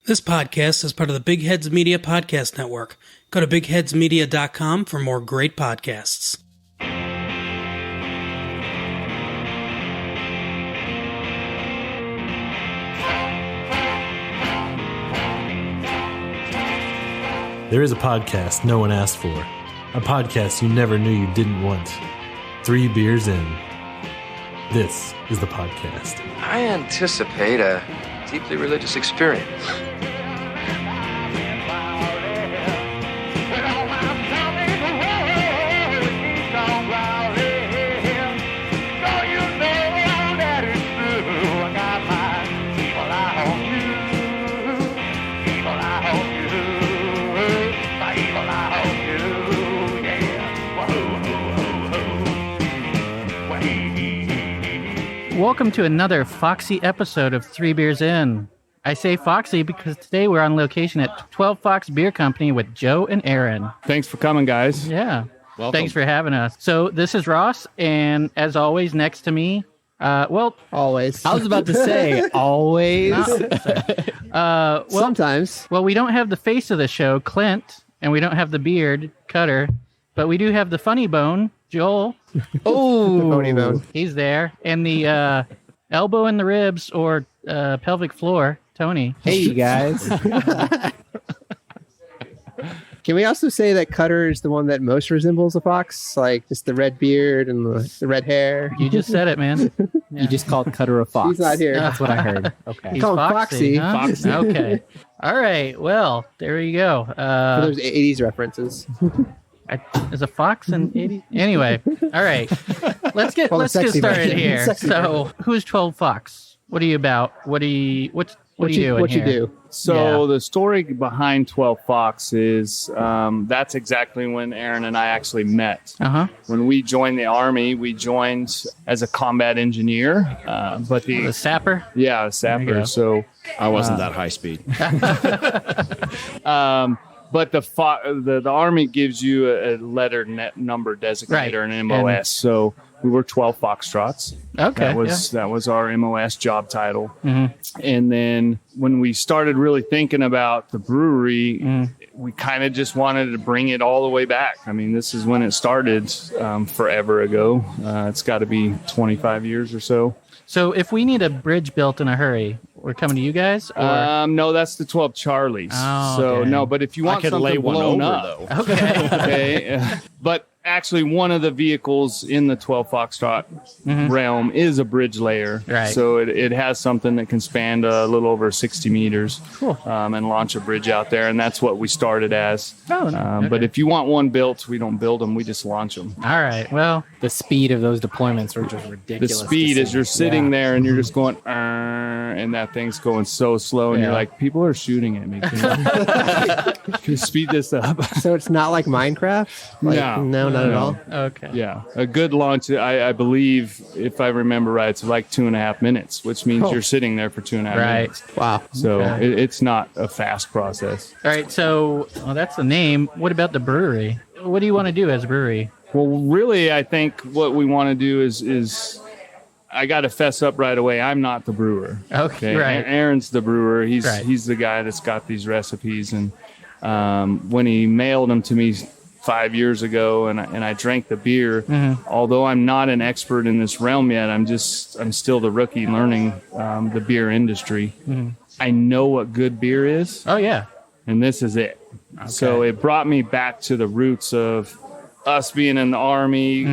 This podcast is part of the Big Heads Media Podcast Network. Go to bigheadsmedia.com for more great podcasts. There is a podcast no one asked for. A podcast you never knew you didn't want. 3 beers in. This is the podcast. I anticipate a deeply religious experience. Welcome to another Foxy episode of 3 Beers In. I say Foxy because today we're on location at 12 Fox Beer Company with Joe and Aaron. Thanks for coming, guys. Yeah. Welcome. Thanks for having us. So this is Ross, and as always, next to me, always. I was about to say, always. Sometimes. Well, we don't have the face of the show, Clint, and we don't have the beard, Cutter, but we do have the funny bone, Joel. Oh, the bony bone. He's there. And the elbow in the ribs or pelvic floor, Tony. Hey, guys. Can we also say that Cutter is the one that most resembles a fox? Like just the red beard and the red hair. You just said it, man. Yeah. You just called Cutter a fox. He's not here. That's what I heard. Okay. He's Call him Foxy. Foxy. Huh? Foxy. Okay. All right. Well, there you go. For those 80s references. Is a fox in 80? Anyway, all right. Let's get sexy started version. here. Sexy So, who's 12 Fox? What are you about? What are you doing What here? you do? So the story behind 12 Fox is that's exactly when Aaron and I actually met. Uh-huh. When we joined the Army, we joined as a combat engineer. But The sapper? Yeah, a There you sapper. go. So I wasn't that high speed. But the Army gives you a letter number designator, Right. an MOS. And- so we were 12 Foxtrots. Okay. That was our MOS job title. Mhm. And then when we started really thinking about the brewery, Mm. we kind of just wanted to bring it all the way back. I mean, this is when it started forever ago. It's got to be 25 years or so. So, if we need a bridge built in a hurry, we're coming to you guys? Or? No, that's the 12 Charlies. Oh, so okay. no, but if you want I could something lay one blown over, up, though. Okay. okay. But actually, one of the vehicles in the 12 Foxtrot realm is a bridge layer. Right. So it has something that can span a little over 60 meters. Cool. And launch a bridge out there. And that's what we started as. Oh, okay. But if you want one built, we don't build them. We just launch them. All right. Well, The speed of those deployments were just The ridiculous. speed to is see. you're sitting Yeah. there and you're just going, and that thing's going so slow. And you're Yeah. like, people are shooting at me. Can you speed this up? So it's not like Minecraft? No, not at all. okay. Yeah, a good launch. I believe, if I remember right, it's like 2.5 minutes, which means Oh. you're sitting there for 2.5 Right. minutes. Wow. So Okay. it's not a fast process. All right. So, that's the name. What about the brewery? What do you want to do as a brewery? Well, really, I think what we want to do is I got to fess up right away. I'm not the brewer. Okay, right. Aaron's the brewer. He's Right. he's the guy that's got these recipes, and when he mailed them to me 5 years ago, and I drank the beer. Although I'm not an expert in this realm yet, I'm still the rookie learning the beer industry. I know what good beer is, Oh, yeah. and this is it. So it brought me back to the roots of us being in the Army.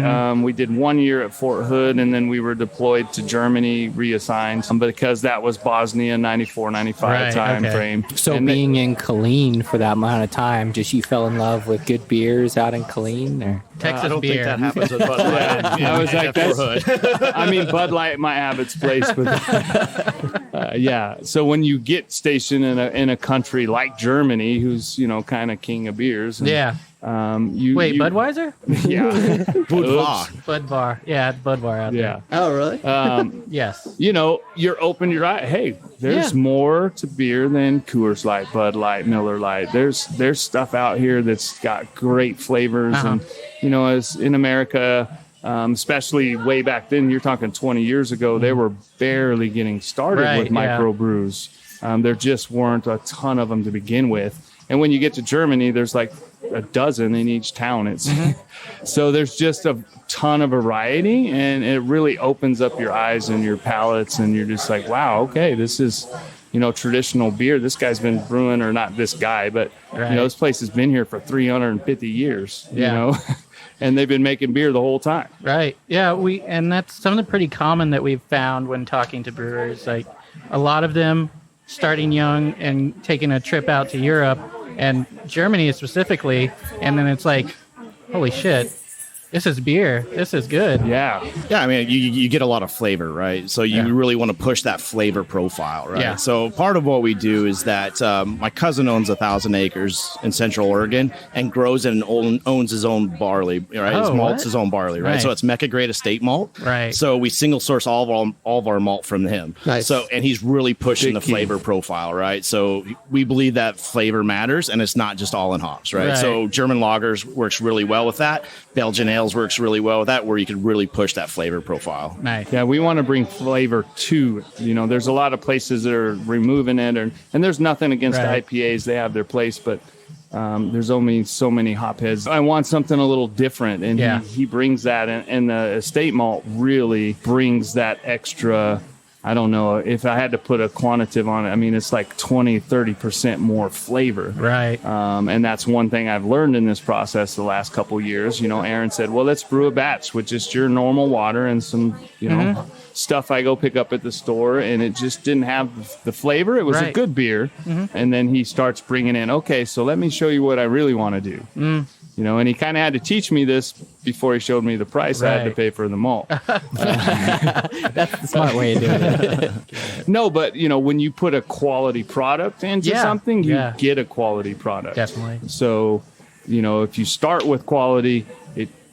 We did 1 year at Fort Hood, and then we were deployed to Germany, reassigned, because that was Bosnia 94, 95 Right, time okay. frame. So And being in Killeen for that amount of time, just you fell in love with good beers out in Killeen? Or? Texas I don't beer. think that happens with Bud Light. I was like, Fort Hood. I mean, Bud Light might have its place, but yeah. So when you get stationed in a country like Germany, who's kind of king of beers, and, Yeah. you Wait, you, Budweiser? yeah, Boudoir. Bud Bar. Yeah, Bud Bar out yeah. Oh, really? Yes. You're open your eye. Hey, there's Yeah. more to beer than Coors Light, Bud Light, Miller Light. There's stuff out here that's got great flavors, and as in America, especially way back then, you're talking 20 years ago, they were barely getting started Right, with yeah. microbrews. There just weren't a ton of them to begin with. And when you get to Germany, there's like a dozen in each town. It's so there's just a ton of variety, and it really opens up your eyes and your palates, and you're just like, wow, okay, this is, traditional beer. This guy's been brewing, or not this guy, but this place has been here for 350 years. And they've been making beer the whole time. Right. Yeah. And that's something pretty common that we've found when talking to brewers. Like a lot of them starting young and taking a trip out to Europe and Germany specifically, and then it's like, holy shit, this is beer. This is good. Yeah. Yeah, I mean, you get a lot of flavor, right? So you really want to push that flavor profile, right? Yeah. So part of what we do is that my cousin owns 1,000 acres in Central Oregon and grows and owns his own barley, right? Oh, His malts what? his own barley, right? Nice. So it's Mecca Grade Estate malt. Right. So we single source all of our malt from him. Nice. So, and he's really pushing Big the flavor profile, right? So we believe that flavor matters, and it's not just all in hops, right? Right. So German lagers works really well with that. Belgian ales works really well with that, where you can really push that flavor profile. Nice. Yeah, we want to bring flavor to, there's a lot of places that are removing it, and there's nothing against Right. the IPAs. They have their place, but there's only so many hopheads. I want something a little different, and he brings that, and the estate malt really brings that extra. I don't know if I had to put a quantitative on it. I mean, it's like 20-30% more flavor. Right. And that's one thing I've learned in this process the last couple years. Aaron said, well, let's brew a batch with just your normal water and some, stuff I go pick up at the store. And it just didn't have the flavor. It was a Right. good beer. And then he starts bringing in, okay, so let me show you what I really want to do. And he kind of had to teach me this before he showed me the price I had to Right. pay for the malt. That's the smart way of doing it. No, but when you put a quality product into Yeah. something, you Yeah. get a quality product. Definitely. So, if you start with quality,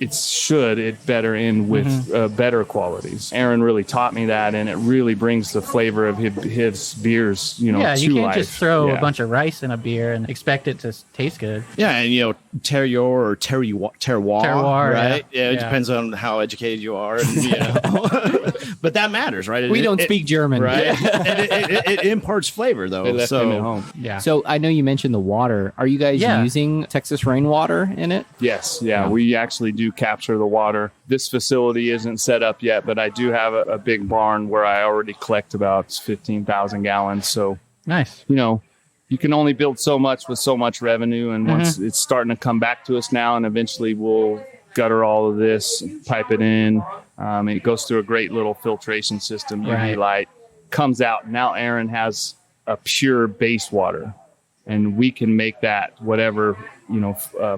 it better end with better qualities. Aaron really taught me that, and it really brings the flavor of his beers, to Yeah, you can't life. just throw Yeah. a bunch of rice in a beer and expect it to taste good. Yeah, and terroir or Terroir, right? yeah. It Yeah. depends on how educated you are, and, but that matters, right? We don't speak German. right? it imparts flavor, though. They left so him at home. Yeah. So I know you mentioned the water. Are you guys Yeah. using Texas rainwater in it? Yes, yeah, we actually do capture the water. This facility isn't set up yet, but I do have a big barn where I already collect about 15,000 gallons. So, Nice. you can only build so much with so much revenue. And once it's starting to come back to us now, and eventually we'll gutter all of this, pipe it in. It goes through a great little filtration system, UV Right. light, comes out. Now Aaron has a pure base water, and we can make that whatever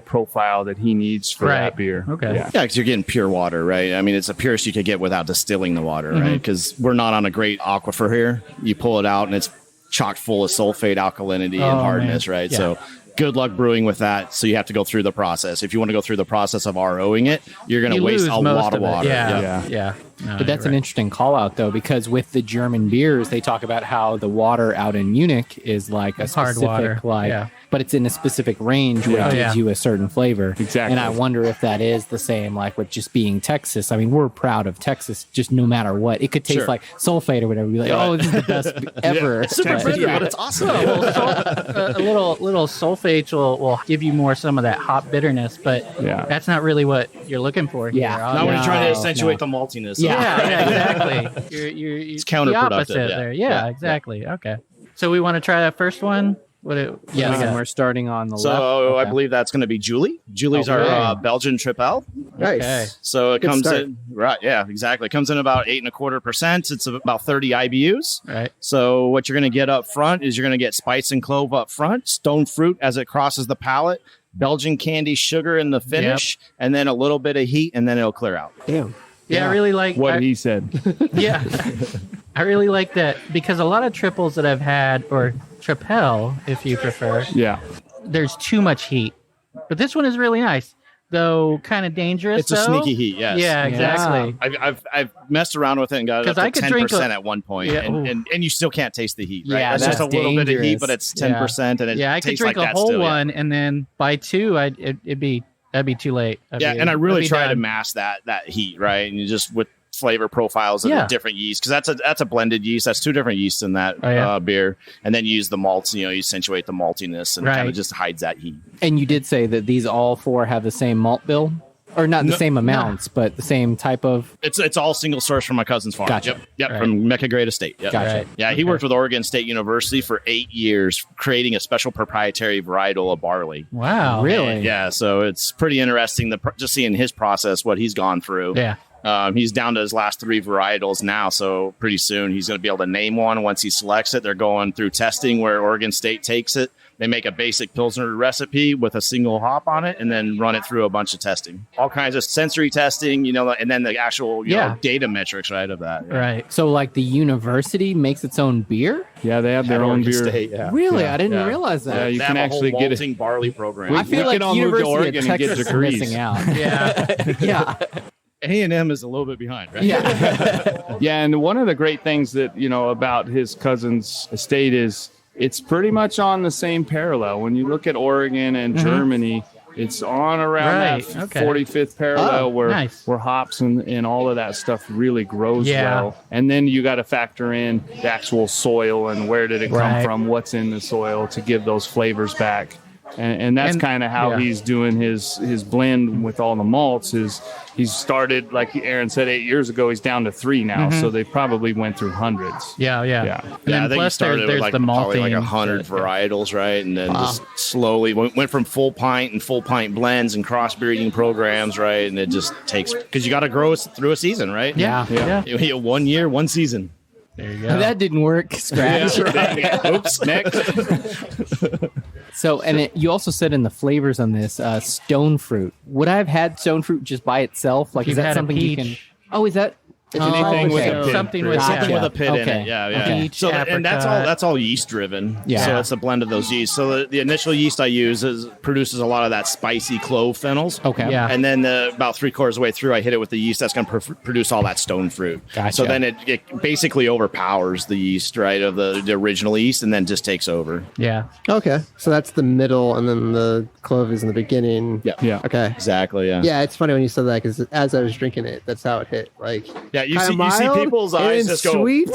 profile that he needs for Right. that beer. Okay. Yeah. Yeah, because you're getting pure water, right? I mean, it's the purest you could get without distilling the water, right? Because we're not on a great aquifer here. You pull it out, and it's chock full of sulfate, alkalinity, and Oh, hardness, man. right? Yeah. So good luck brewing with that. So you have to go through the process. If you want to go through the process of ROing it, you're going to You waste lose a most lot of it. water. Yeah. No, But that's you're an right. interesting call out, though, because with the German beers, they talk about how the water out in Munich is like a Hard specific, water. Yeah. but it's in a specific range where Yeah. it Oh, gives yeah. you a certain flavor. Exactly. And I wonder if that is the same, like with just being Texas. I mean, we're proud of Texas, just no matter what. It could taste Sure. like sulfate or whatever. Be like, oh, this is the best ever. Super But- bitter, but it's awesome. A little sulfate will give you more some of that hop bitterness, but Yeah. that's not really what you're looking for here. Yeah. Now when you're trying to No, accentuate the maltiness. Yeah, exactly. You're It's the counterproductive, opposite yeah. there. Yeah, Yeah. exactly. Okay. So we want to try that first one. What Yes, we got? and we're starting on the So left. I Okay. believe that's going to be Julie. Julie's our Okay. Belgian Tripel. Nice. Okay. So it Good comes start. in, right? Yeah, exactly. It comes in about 8.25%. It's about 30 IBUs. Right. So what you're going to get up front is you're going to get spice and clove up front, stone fruit as it crosses the palate, Belgian candy sugar in the finish, and then a little bit of heat, and then it'll clear out. Damn. Yeah, I really like What I- he said. Yeah. I really like that because a lot of triples that I've had, or tripel, if you prefer, Yeah. there's too much heat. But this one is really nice, though kind of dangerous. It's a though. sneaky heat, yes. Yeah, exactly. I've messed around with it and got it 'Cause up I to could drink 10% a- at one point, Yeah, ooh. and you still can't taste the heat, right? Yeah, That's just a that's little bit of heat, dangerous. but it's 10%, and it Yeah, I could tastes drink like a that whole still, yeah. one, and then by two, that'd be too late. Yeah, and I really I'd be try to done. mask that heat, right? And you just with flavor profiles of the different yeast, because that's a blended yeast. That's two different yeasts in that beer, and then you use the malts. You accentuate the maltiness and kind of just hides that heat. And you did say that these all four have the same malt bill, or not the same amounts, but the same type of. It's all single source from my cousin's farm. Gotcha. Yep, from Mecca Great Estate. Yep. Gotcha. Right. Yeah, he worked with Oregon State University for 8 years, creating a special proprietary varietal of barley. Wow. Really? Yeah, so it's pretty interesting just seeing his process, what he's gone through. Yeah. He's down to his last 3 varietals now, so pretty soon he's going to be able to name one. Once he selects it, they're going through testing where Oregon State takes it. They make a basic Pilsner recipe with a single hop on it and then run it through a bunch of testing. All kinds of sensory testing, and then the actual data metrics, right, of that. Yeah. Right. So, like, the university makes its own beer? Yeah, they have their own Oregon beer. State, yeah. Really? I didn't realize that. Yeah, you They can have a actually whole get malting barley program. I feel like can all move to University Oregon of and get Texas is degrees. missing out. Yeah. Yeah. A&M is a little bit behind, right? Yeah. Yeah, and one of the great things that about his cousin's estate is it's pretty much on the same parallel. When you look at Oregon and Germany, it's on around that 45th parallel where hops and all of that stuff really grows well. And then you got to factor in the actual soil and where did it come from, what's in the soil to give those flavors back. And that's kind of how he's doing his blend with all the malts. Is he's started, like Aaron said, 8 years ago. He's down to 3 now, so they probably went through hundreds. Yeah. I think he started with probably 100 varietals, right? And then just slowly went from full pint and full pint blends and crossbreeding programs, right? And it just takes, because you got to grow through a season, right? Yeah. 1 year, 1 season. There you go. That didn't work. Scratch. Oops. Next. So, and you also said in the flavors on this, stone fruit. Would I have had stone fruit just by itself? Like, You've is that had a something you peach. can? Oh, is that? Anything with okay. a pit. Something with Gotcha. Something with a pit in Okay. it, yeah. Okay. Peach, So and that's all yeast driven. Yeah. So it's a blend of those yeasts. So the initial yeast I use produces a lot of that spicy clove phenols. Okay. Yeah. And then about 3/4 of the way through, I hit it with the yeast that's going to produce all that stone fruit. Gotcha. So then it basically overpowers the yeast, right, of the original yeast, and then just takes over. Yeah. Okay, so that's the middle, and then the clove is in the beginning. Yeah. Okay. Exactly. Yeah. Yeah, it's funny when you said that because as I was drinking it, that's how it hit. Like, Yeah. You kinda see mild, people's and eyes then just go sweet,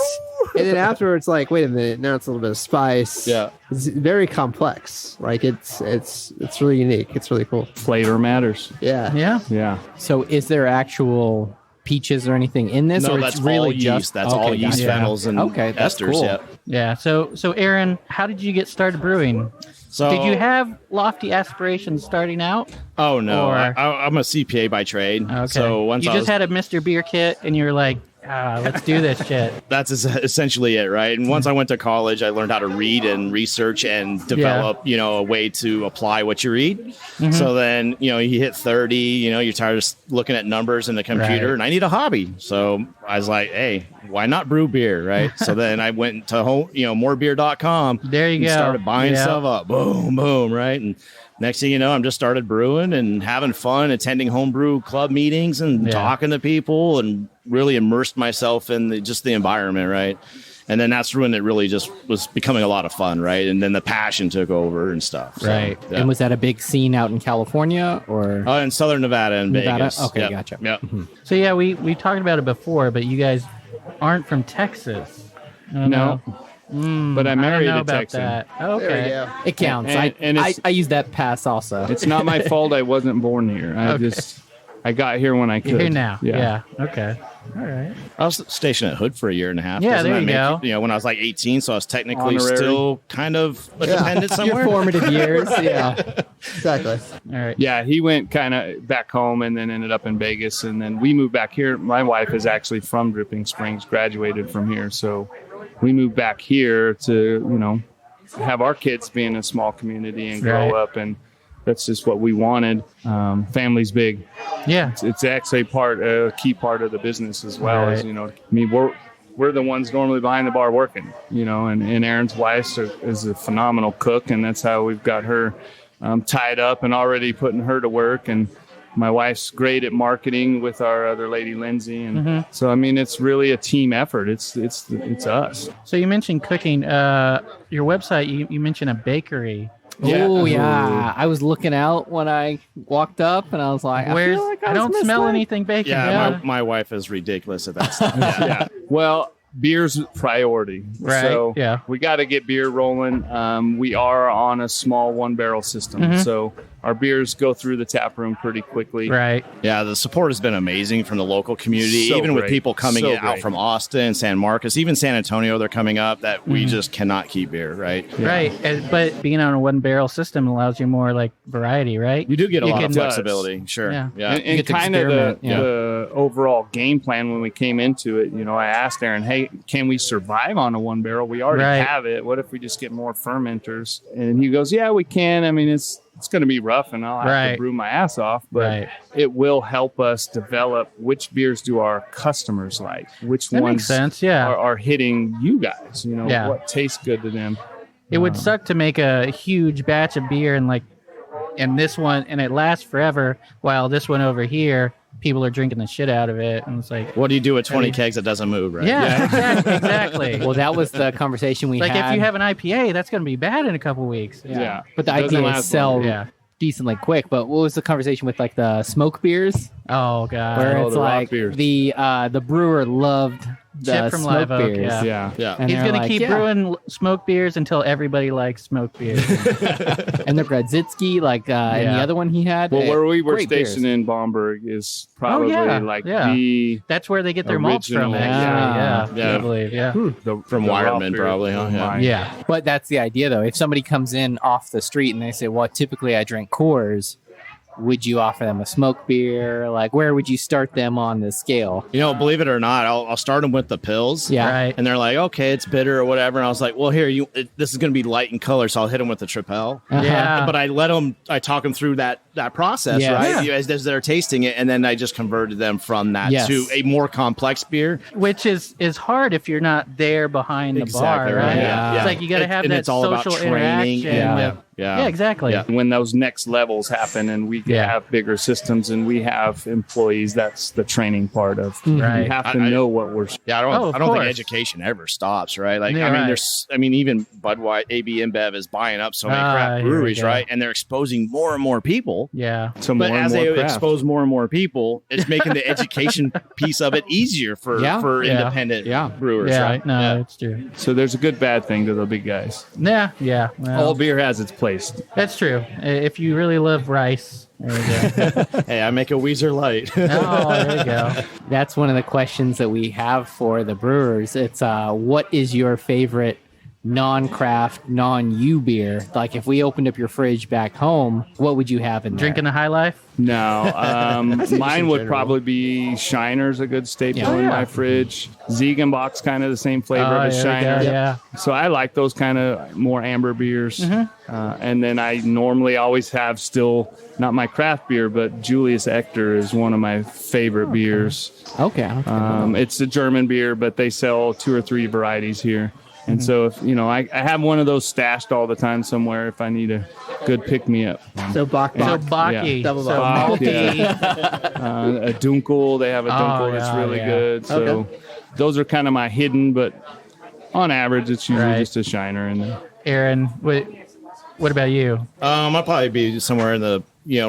and then afterwards, like, wait a minute, now it's a little bit of spice. Yeah. It's very complex. Like, it's really unique. It's really cool. Flavor matters. Yeah. Yeah. Yeah. So, is there actual peaches or anything in this? No, or that's it's really all yeast. just That's all yeast gotcha. phenols and Okay, that's esters. cool. Yeah. Yeah. So Aaron, how did you get started brewing? So Did you have lofty aspirations starting out? Oh no, Or- I'm a CPA by trade. Okay. So once you I just was, had a Mr. Beer kit and you were like, let's do this shit. that's essentially it, right? And once I went to college, I learned how to read and research and develop, a way to apply what you read. Mm-hmm. So then, you hit 30, you're tired of looking at numbers in the computer, Right. and I need a hobby. So I was like, hey, why not brew beer, right? So then I went to morebeer.com. There you and go. started buying Yeah. stuff up. Boom, boom, right? And next thing you know, I'm just started brewing and having fun, attending homebrew club meetings and talking to people, and really immersed myself in the environment, right? And then that's when it really just was becoming a lot of fun, right? And then the passion took over and stuff. So, Right. yeah. And was that a big scene out in California or? In Southern Nevada and Nevada? Vegas. Okay, Yep. gotcha. Yep. So yeah, we talked about it before, but you guys aren't from Texas. I don't know. But I I don't married know a about Texan. that. Okay. There we go. It counts. And it's- I use that pass also. It's not my fault I wasn't born here. I got here when I could. You're here now. Yeah. Okay. All right. I was stationed at Hood for a year and a half. Yeah, Doesn't there that you go. when I was like 18, so I was technically Honorary. still kind of a dependent somewhere. Your formative years. Yeah. Exactly. All right. Yeah, he went kind of back home and then ended up in Vegas. And then we moved back here. My wife is actually from Dripping Springs, graduated from here. So we moved back here to, have our kids be in a small community and grow Right. up. And that's just what we wanted. Family's big. Yeah. It's actually a key part of the business as well. Right. As we're the ones normally behind the bar working, and Aaron's wife is a phenomenal cook, and that's how we've got her tied up and already putting her to work. And my wife's great at marketing with our other lady, Lindsay, and so it's really a team effort. It's us. So you mentioned cooking. Your website, you mentioned a bakery. Oh yeah, I was looking out when I walked up, and I was like, Where's, I don't smell anything bacon. Yeah, my wife is ridiculous at that stuff. Yeah. Well, beer's priority. Right, So yeah. we got to get beer rolling. We are on a small 1-barrel system. So our beers go through the tap room pretty quickly. Right. Yeah, the support has been amazing from the local community, So even with great. people coming So out great. from Austin, San Marcos, even San Antonio, they're coming up that we just cannot keep beer, right? Right. But being on a 1-barrel system allows you more like variety, right? You do get a You lot can- of flexibility, sure. Yeah. Yeah. And get to kind of experiment, the overall game plan when we came into it, I asked Aaron, hey, can we survive on a 1-barrel? We already Right. have it. What if we just get more fermenters? And he goes, yeah, we can. I mean, it's going to be rough and I'll have Right. to brew my ass off, but Right. it will help us develop which beers do our customers like, which That ones makes sense, yeah. are hitting you guys, Yeah. what tastes good to them. It would suck to make a huge batch of beer and this one, and it lasts forever, while this one over here, people are drinking the shit out of it. And it's like, What do you do with 20 kegs that doesn't move, right? yeah, exactly. Well, that was the conversation we Like had. if you have an IPA, that's going to be bad in a couple weeks. Yeah. but the Doesn't IPAs last sell long. Yeah. decently quick. But what was the conversation with like the smoke beers, Oh god. where it's the rock like beers. the brewer loved the Chip from smoke Live Oak, beers. yeah. Yeah. Yeah. And He's they're going to like, keep yeah. brewing smoke beers until everybody likes smoke beers. And the Gradzitsky, and the Yeah. other one he had. Well, where we were great beers. stationed in Bomberg is probably yeah, the That's where they get their malts from, Original, actually. yeah. I believe. Yeah. From the raw Wireman, beer probably, huh? from Yeah. mine. Yeah. But that's the idea, though. If somebody comes in off the street and they say, "Well, typically I drink Coors," would you offer them a smoke beer? Like, where would you start them on the scale? Believe it or not, I'll start them with the pills. Yeah. Right. And they're like, okay, it's bitter or whatever. And I was like, well, here, this is going to be light in color, so I'll hit them with the Tripel. Yeah. But I talk them through that process, Yes. right? Yeah. As they're tasting it, and then I just converted them from that Yes. to a more complex beer. Which is hard if you're not there behind the Exactly bar, right? right. Yeah. It's Yeah. like you got to have And that it's all about social training. interaction. Yeah. with- Yeah. exactly. Yeah. When those next levels happen and we Yeah. have bigger systems and we have employees, that's the training part of Right. you have to I- know what we're Yeah, I Oh, don't of think course. education ever stops, right? Like, Yeah, I mean, right. even Budweiser, AB InBev is buying up so many Ah, craft here we breweries, go. right? And they're exposing more and more people. Yeah. to more But and as more they craft. expose more and more people, it's making the education piece of it easier for Yeah. Yeah. independent Yeah. brewers, Yeah. right? No, Yeah. it's true. So there's a good bad thing to the big guys. Yeah. Yeah. Well, All beer has its place. that's true. If you really love rice, there you go. Hey, I make a Weezer Light. Oh, there you go. That's one of the questions that we have for the brewers. It's what is your favorite non-craft, non-U beer? Like if we opened up your fridge back home, what would you have in there? Drinking a High Life. No, mine would general. probably be Shiner's a good staple Yeah. Oh, in yeah. my fridge. Ziegenbach's kind of the same flavor Oh, as there you go, Shiner. yeah. So I like those kind of more amber beers. And then I normally always have still, not my craft beer, but Julius Ector is one of my favorite beers. Okay. It's a German beer, but they sell 2 or 3 varieties here. And so if I have one of those stashed all the time somewhere if I need a good pick-me-up. So Bach. So Baki. Yeah. Double so Bach, multi. A Dunkel, they have a Dunkel that's yeah, really yeah. good. So those are kind of my hidden, but on average, it's usually Right. just a Shiner in there. Aaron, what about you? I'll probably be somewhere in the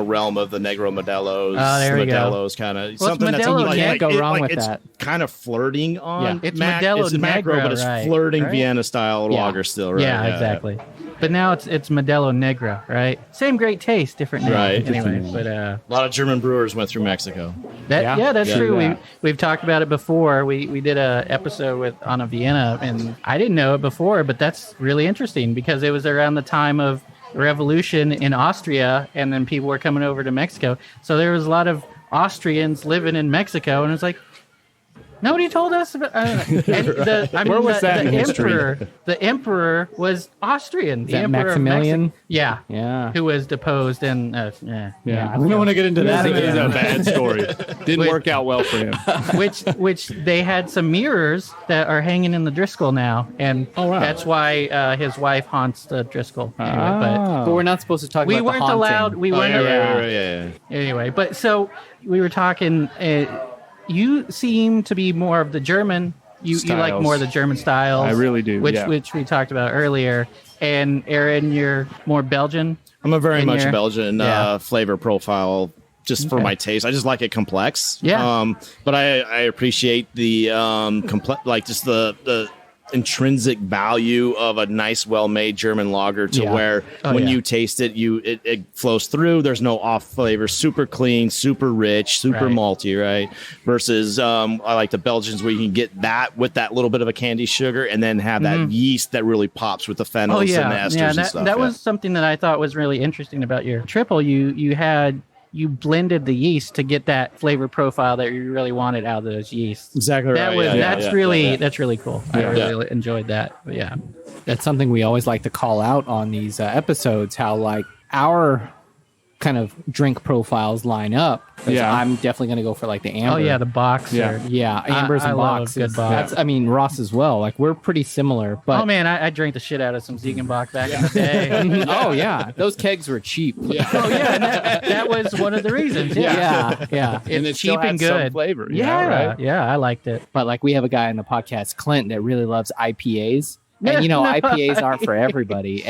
realm of the Negro Modelos. Oh, there we go. Modelos kind of Well, something it's that's Modelo like, Negro. like, Go it- wrong like with it's that. kind of flirting on. Yeah. It's Mac. Modelo It's a macro, Negro, but it's right, flirting right? Vienna style Yeah. lager still, right? Yeah, exactly. But now it's Modelo Negra, right? Same great taste, different name. Right. Anyway, but A lot of German brewers went through Mexico. that's Yeah. true. Yeah. We've talked about it before. We did a episode on a Vienna, and I didn't know it before, but that's really interesting because it was around the time of the revolution in Austria, and then people were coming over to Mexico. So there was a lot of Austrians living in Mexico, and it's like, nobody told us about. Where was that in history? The emperor was Austrian. The that emperor of Maximilian? Mexico. Yeah. Yeah. Who was deposed and Yeah. We don't want to get into that It's again. a bad story. Didn't Wait. work out well for him. which they had some mirrors that are hanging in the Driscoll now, and that's why his wife haunts the Driscoll. Anyway, But we're not supposed to talk but we about the weren't allowed. haunting. We weren't. Yeah. Anyway, but so we were talking. You seem to be more of the German. You like Styles. more of the German styles. I really do, Which yeah. we talked about earlier. And Aaron, you're more Belgian. I'm a very in much your- Belgian Yeah. flavor profile. Just for Okay. my taste, I just like it complex. Yeah. But I appreciate the like just the intrinsic value of a nice, well-made German lager to Yeah. where when you taste it, it flows through. There's no off flavor. Super clean, super rich, super Right. malty. Right. Versus I like the Belgians where you can get that with that little bit of a candy sugar, and then have that yeast that really pops with the phenols Oh yeah, and the esters yeah. and That, stuff. that yeah. was something that I thought was really interesting about your triple. You blended the yeast to get that flavor profile that you really wanted out of those yeasts. exactly That right. was yeah, yeah, that's yeah, really yeah, yeah. that's really cool. I really enjoyed that. But yeah. That's something we always like to call out on these episodes, how like our kind of drink profiles line up. 'Cause Yeah. I'm definitely going to go for like the amber. Oh yeah, the box. Yeah. Or- Yeah, ambers I and love a box. good box. I mean, Ross as well. Like we're pretty similar, but Oh man, I drank the shit out of some Ziegenbach back in the day. oh yeah, those kegs were cheap. Oh yeah, and that was one of the reasons. Yeah, yeah. And it It's still cheap had and some good. flavor, you know, Yeah, right? yeah, I liked it. But like we have a guy in the podcast, Clint, that really loves IPAs. And you know, IPAs aren't for everybody.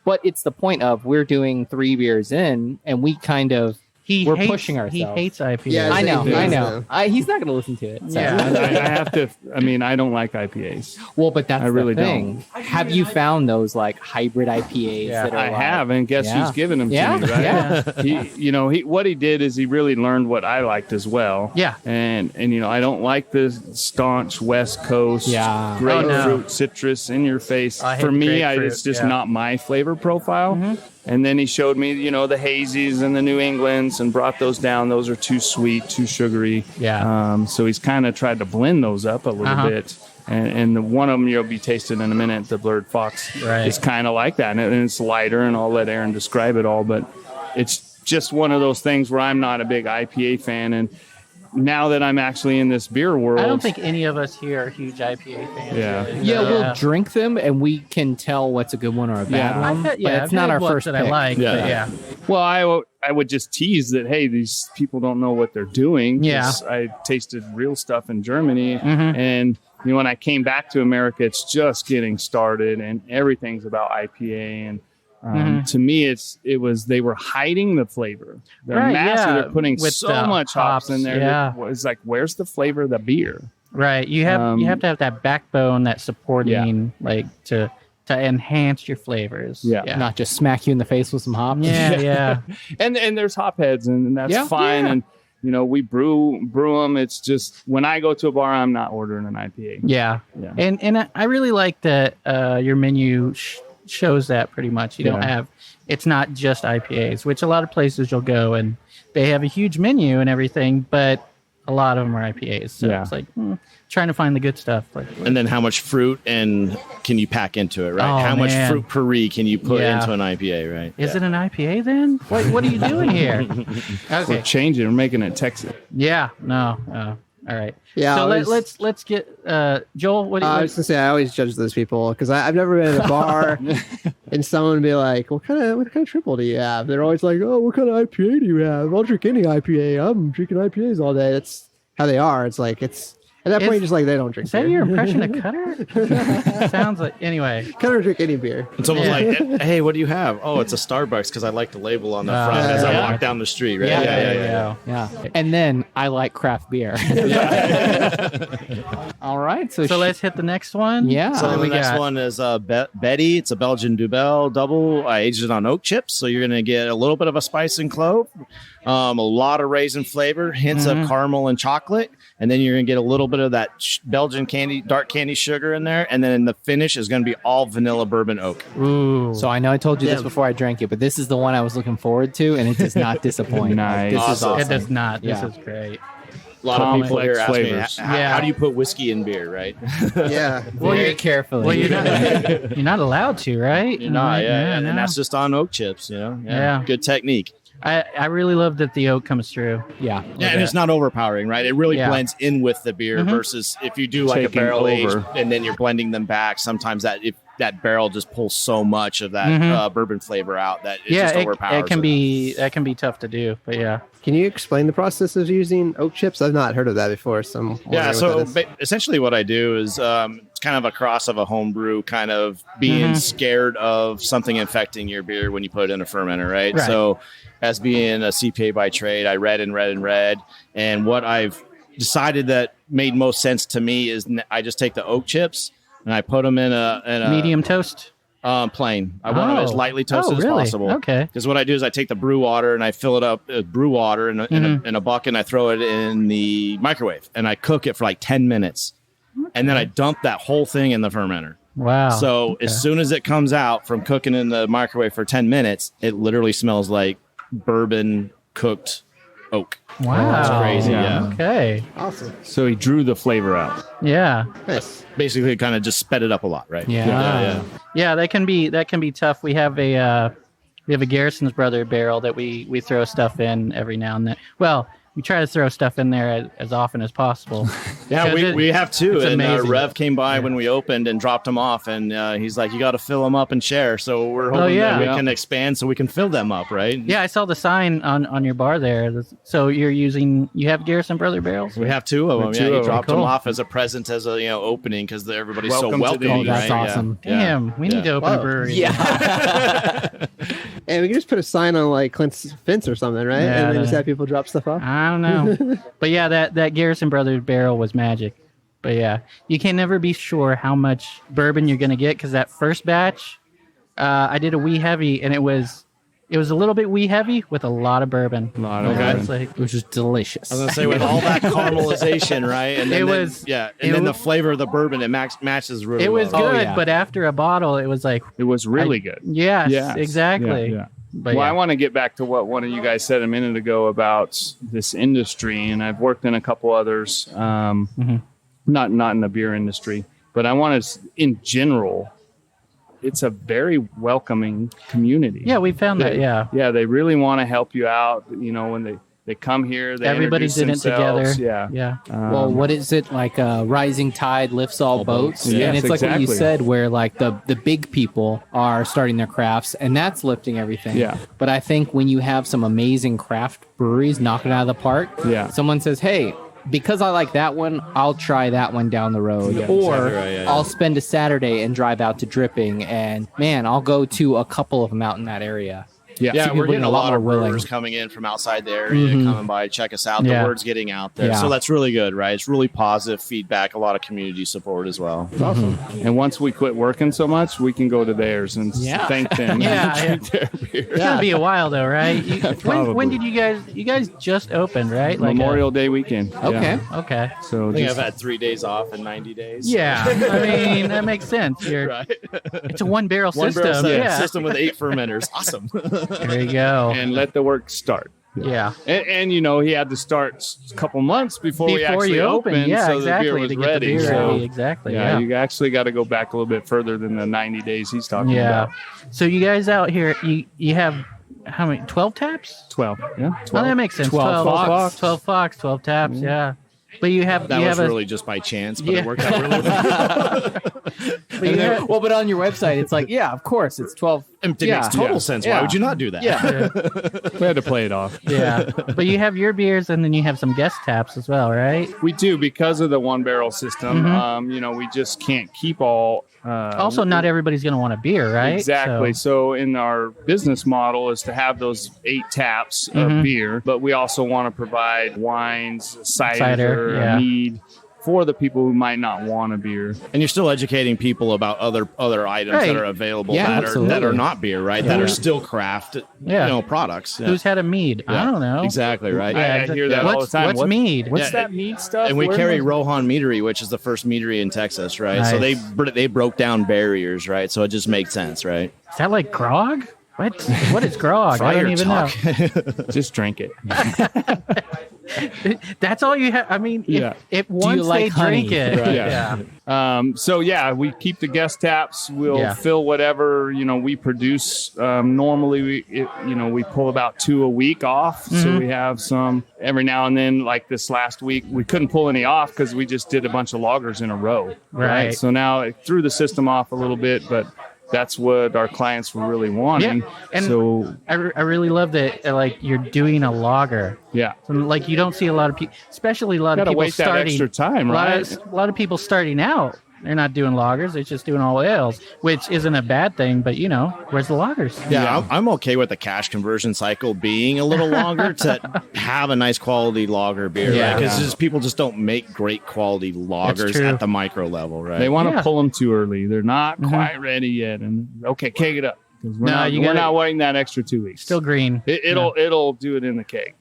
But it's the point of we're doing 3 beers in, and we kind of we're pushing ourselves. He hates IPAs. Yeah, I know. Yeah. He's not going to listen to it. So. Yeah. I have to. I mean, I don't like IPAs. Well, but that's I really the thing. Have you found those like hybrid IPAs Yeah. that are I like, have, and guess Yeah. who's giving them Yeah. to me, right? Yeah. What he did is he really learned what I liked as well. Yeah. And I don't like the staunch West Coast Yeah. grapefruit citrus in your face. I hate For me, grapefruit, it's just yeah. not my flavor profile. And then he showed me, the hazies and the New Englands and brought those down. Those are too sweet, too sugary. Yeah. So he's kind of tried to blend those up a little bit. And the one of them you'll be tasting in a minute, the Blurred Fox, Right. is kind of like that. And it's lighter, and I'll let Aaron describe it all. But it's just one of those things where I'm not a big IPA fan. And now that I'm actually in this beer world, I don't think any of us here are huge IPA fans. Yeah. really. Yeah, we'll drink them and we can tell what's a good one or a bad Yeah. one. I've had, yeah, but I've it's not had our ones first that pick. I like. Yeah. But yeah. Well, I would just tease that, hey, these people don't know what they're doing. 'Cause Yeah. I tasted real stuff in Germany. Mm-hmm. And when I came back to America, it's just getting started and everything's about IPA. And to me, they were hiding the flavor. They're Right, massive. yeah, They're putting with so the much hops in hops, there. yeah. That was like, where's the flavor of the beer? Right. You have to have that backbone that's supporting like to enhance your flavors. Yeah. Not just smack you in the face with some hops. Yeah, yeah. And there's hop heads, and that's Yeah. fine. Yeah. And we brew them. It's just when I go to a bar, I'm not ordering an IPA. Yeah. Yeah. And I really like that your menu shows that pretty much. You don't Yeah. have, it's not just IPAs, which a lot of places you'll go and they have a huge menu and everything, but a lot of them are IPAs. So Yeah. it's like trying to find the good stuff. Like, And then how much fruit and can you pack into it, right? Oh, How much man. fruit per can you put Yeah. into an IPA, right? is it an IPA then? What are you doing here? We're Okay. changing. We're making it Texas. Yeah. No. All right. Yeah, So I always- let's get Joel. What do you? I was gonna say I always judge those people because I've never been at a bar and someone would be like, "What kind of triple do you have?" They're always like, "Oh, what kind of IPA do you have? I'll drink any IPA. I'm drinking IPAs all day." That's how they are. It's like at that point, just like they don't drink. Is that beer. your impression of Cutter? Sounds like anyway. Cutter drink any beer. It's almost Yeah. like, hey, what do you have? Oh, it's a Starbucks because I like the label on the front as I yeah. walk down the street, right? There you go. Yeah. And then I like craft beer. All right. So let's hit the next one. Yeah. So What do the we next got? one is Betty. It's a Belgian Dubel double. I aged it on oak chips, so you're going to get a little bit of a spice and clove, a lot of raisin flavor, hints of caramel and chocolate, and then you're going to get a little bit of that Belgian candy, dark candy sugar in there, and then the finish is going to be all vanilla bourbon oak. Ooh. So I know I told you this Yeah. before I drank it, but this is the one I was looking forward to, and it does not disappoint. Nice. This is Awesome. awesome. It does not. Yeah. This is great. A lot of people here ask me, flavors. how do you put whiskey in beer, right? Yeah. Very carefully. Well, you're not allowed to, right? You're not, yeah. no. And that's just on oak chips, Yeah. Good technique. I really love that the oak comes through. Yeah. Yeah, and it's not overpowering, right? It really Yeah. blends in with the beer versus if you do like Taking a barrel age over. and then you're blending them back. Sometimes that barrel just pulls so much of that bourbon flavor out that it just overpowers. it can be tough to do, but yeah. Can you explain the process of using oak chips? I've not heard of that before. So I'm Yeah, wondering so what that is. essentially what I do is it's kind of a cross of a homebrew, kind of being scared of something infecting your beer when you put it in a fermenter, right? So as being a CPA by trade, I read. And what I've decided that made most sense to me is I just take the oak chips and I put them in a medium toast. Plain. I want it as lightly toasted as possible. Okay. Because what I do is I take the brew water and I fill it up with brew water in a bucket and I throw it in the microwave and I cook it for like 10 minutes. And then I dump that whole thing in the fermenter. Wow. So as soon as it comes out from cooking in the microwave for 10 minutes, it literally smells like bourbon cooked oak. Wow. That's crazy. Yeah. Okay. Awesome. So he drew the flavor out. Yeah. Nice. Basically kind of just sped it up a lot, right? Yeah. Yeah, that can be tough. We have a Garrison's Brother barrel that we throw stuff in every now and then. Well, we try to throw stuff in there as often as possible. Yeah, we have too. It's And amazing. Rev came by when we opened and dropped them off, and he's like, "You got to fill them up and share." So we're hoping that we can expand so we can fill them up, right? Yeah, I saw the sign on your bar there. So you have Garrison Brother barrels? We have two of them. Two Yeah, he of them. dropped them Cool. off as a present, as a opening, because everybody's Welcome so to the welcoming. industry. That's right? awesome. Yeah. Damn, we need to open a brewery. And we can just put a sign on like Clint's fence or something, right? Yeah, And then just have people drop stuff off. I don't know. But yeah, that Garrison Brothers barrel was magic. But yeah, you can never be sure how much bourbon you're going to get, because that first batch, I did a wee heavy, and it was a little bit wee heavy with a lot of bourbon. It's like, Which is delicious. I was gonna say, with all that caramelization, right? And then the flavor of the bourbon, it matches really it was well. good, but after a bottle, it was like, It was really good. yes, exactly. Yeah. But Well, yeah. I want to get back to what one of you guys said a minute ago about this industry, and I've worked in a couple others, not in the beer industry, but I want to, in general, it's a very welcoming community. Yeah, we found that. Yeah. Yeah, they really want to help you out. You know, when they come here, they Everybody's introduce in it together. themselves. Yeah. Yeah. Well, what is it like? Rising tide lifts all boats, Yes, and it's like what you exactly. said, where like the big people are starting their crafts, and that's lifting everything. Yeah. But I think when you have some amazing craft breweries knocking it out of the park, someone says, "Hey, because I like that one, I'll try that one down the road," or exactly right, yeah. I'll spend a Saturday and drive out to Dripping, and man, I'll go to a couple of them out in that area. Yeah, people we're getting being a a lot lot of more willing. brewers coming in from outside the area, coming by, check us out. The Yeah. word's getting out there. Yeah. So that's really good, right? It's really positive feedback, a lot of community support as well. Awesome. And once we quit working so much, we can go to theirs and thank them. Yeah, and drink their beer. It's gonna be a while though, right? Probably. When did you guys just opened, right? Memorial Day weekend. Okay. Okay. So I think just, I've had 3 days off in 90 days. Yeah, I mean that makes sense. It's a one barrel One system. barrel Yeah. system with 8 fermenters. Awesome. There you go. and let the work start. Yeah. And you know, he had to start a couple months before we Before actually you open, opened, yeah, so exactly, the beer was to get ready. the beer so, ready, exactly. yeah, Yeah. you actually got to go back a little bit further than the 90 days he's talking Yeah. about. So you guys out here, you have how many? 12 taps? 12. Yeah. 12. Well, that makes sense. 12 Fox. 12 Fox, 12 taps. Yeah. But you have That you was have really just by chance, but Yeah. it worked out really well. but you have- Well, but on your website, it's like, yeah, of course, it's 12. It makes total sense. Why Yeah. would you not do that? Yeah. We had to play it off. yeah. But you have your beers, and then you have some guest taps as well, right? We do, because of the one barrel system. You know, we just can't keep all. Also, not everybody's going to want a beer, right? Exactly. So, So in our business model is to have those 8 taps of beer, but we also want to provide wines, cider, yeah. mead for the people who might not want a beer. And you're still educating people about other items Right. that are available Yeah, that are absolutely. not beer, right? That are still craft, products. Yeah. who's had a mead? I don't know. Exactly right. I hear that all the time. What's mead? What's Yeah, that mead stuff? And we Where carry was- Rohan Meadery, which is the first meadery in Texas, right? So Nice. they broke down barriers, right? So it just makes sense, right? Is that like grog? What is grog? I don't Fire even talk. Just drink it. know. That's all you have. I mean, if once like they honey? drink it, Right. yeah. So yeah, we keep the guest taps. We'll Yeah. fill whatever we produce. Normally, we pull about 2 a week off. So we have some every now and then. Like this last week, we couldn't pull any off because we just did a bunch of lagers in a row. Right. So now it threw the system off a little bit, but that's what our clients were really wanting. Yeah, and so I really love that. Like you're doing a lager. yeah. So, like you don't see a lot of people, especially a lot of Gotta people wait that starting. extra time, a lot right? a lot of people starting out They're not doing lagers. They're just doing all ales, which isn't a bad thing. But where's the lagers? Yeah, I'm okay with the cash conversion cycle being a little longer to have a nice quality lager beer. Yeah. Because just people just don't make great quality lagers true. at the micro level, right? They want to pull them too early. They're not quite ready yet. And okay, keg it up. Because we're not waiting that extra 2 weeks. Still green. It'll do it in the keg.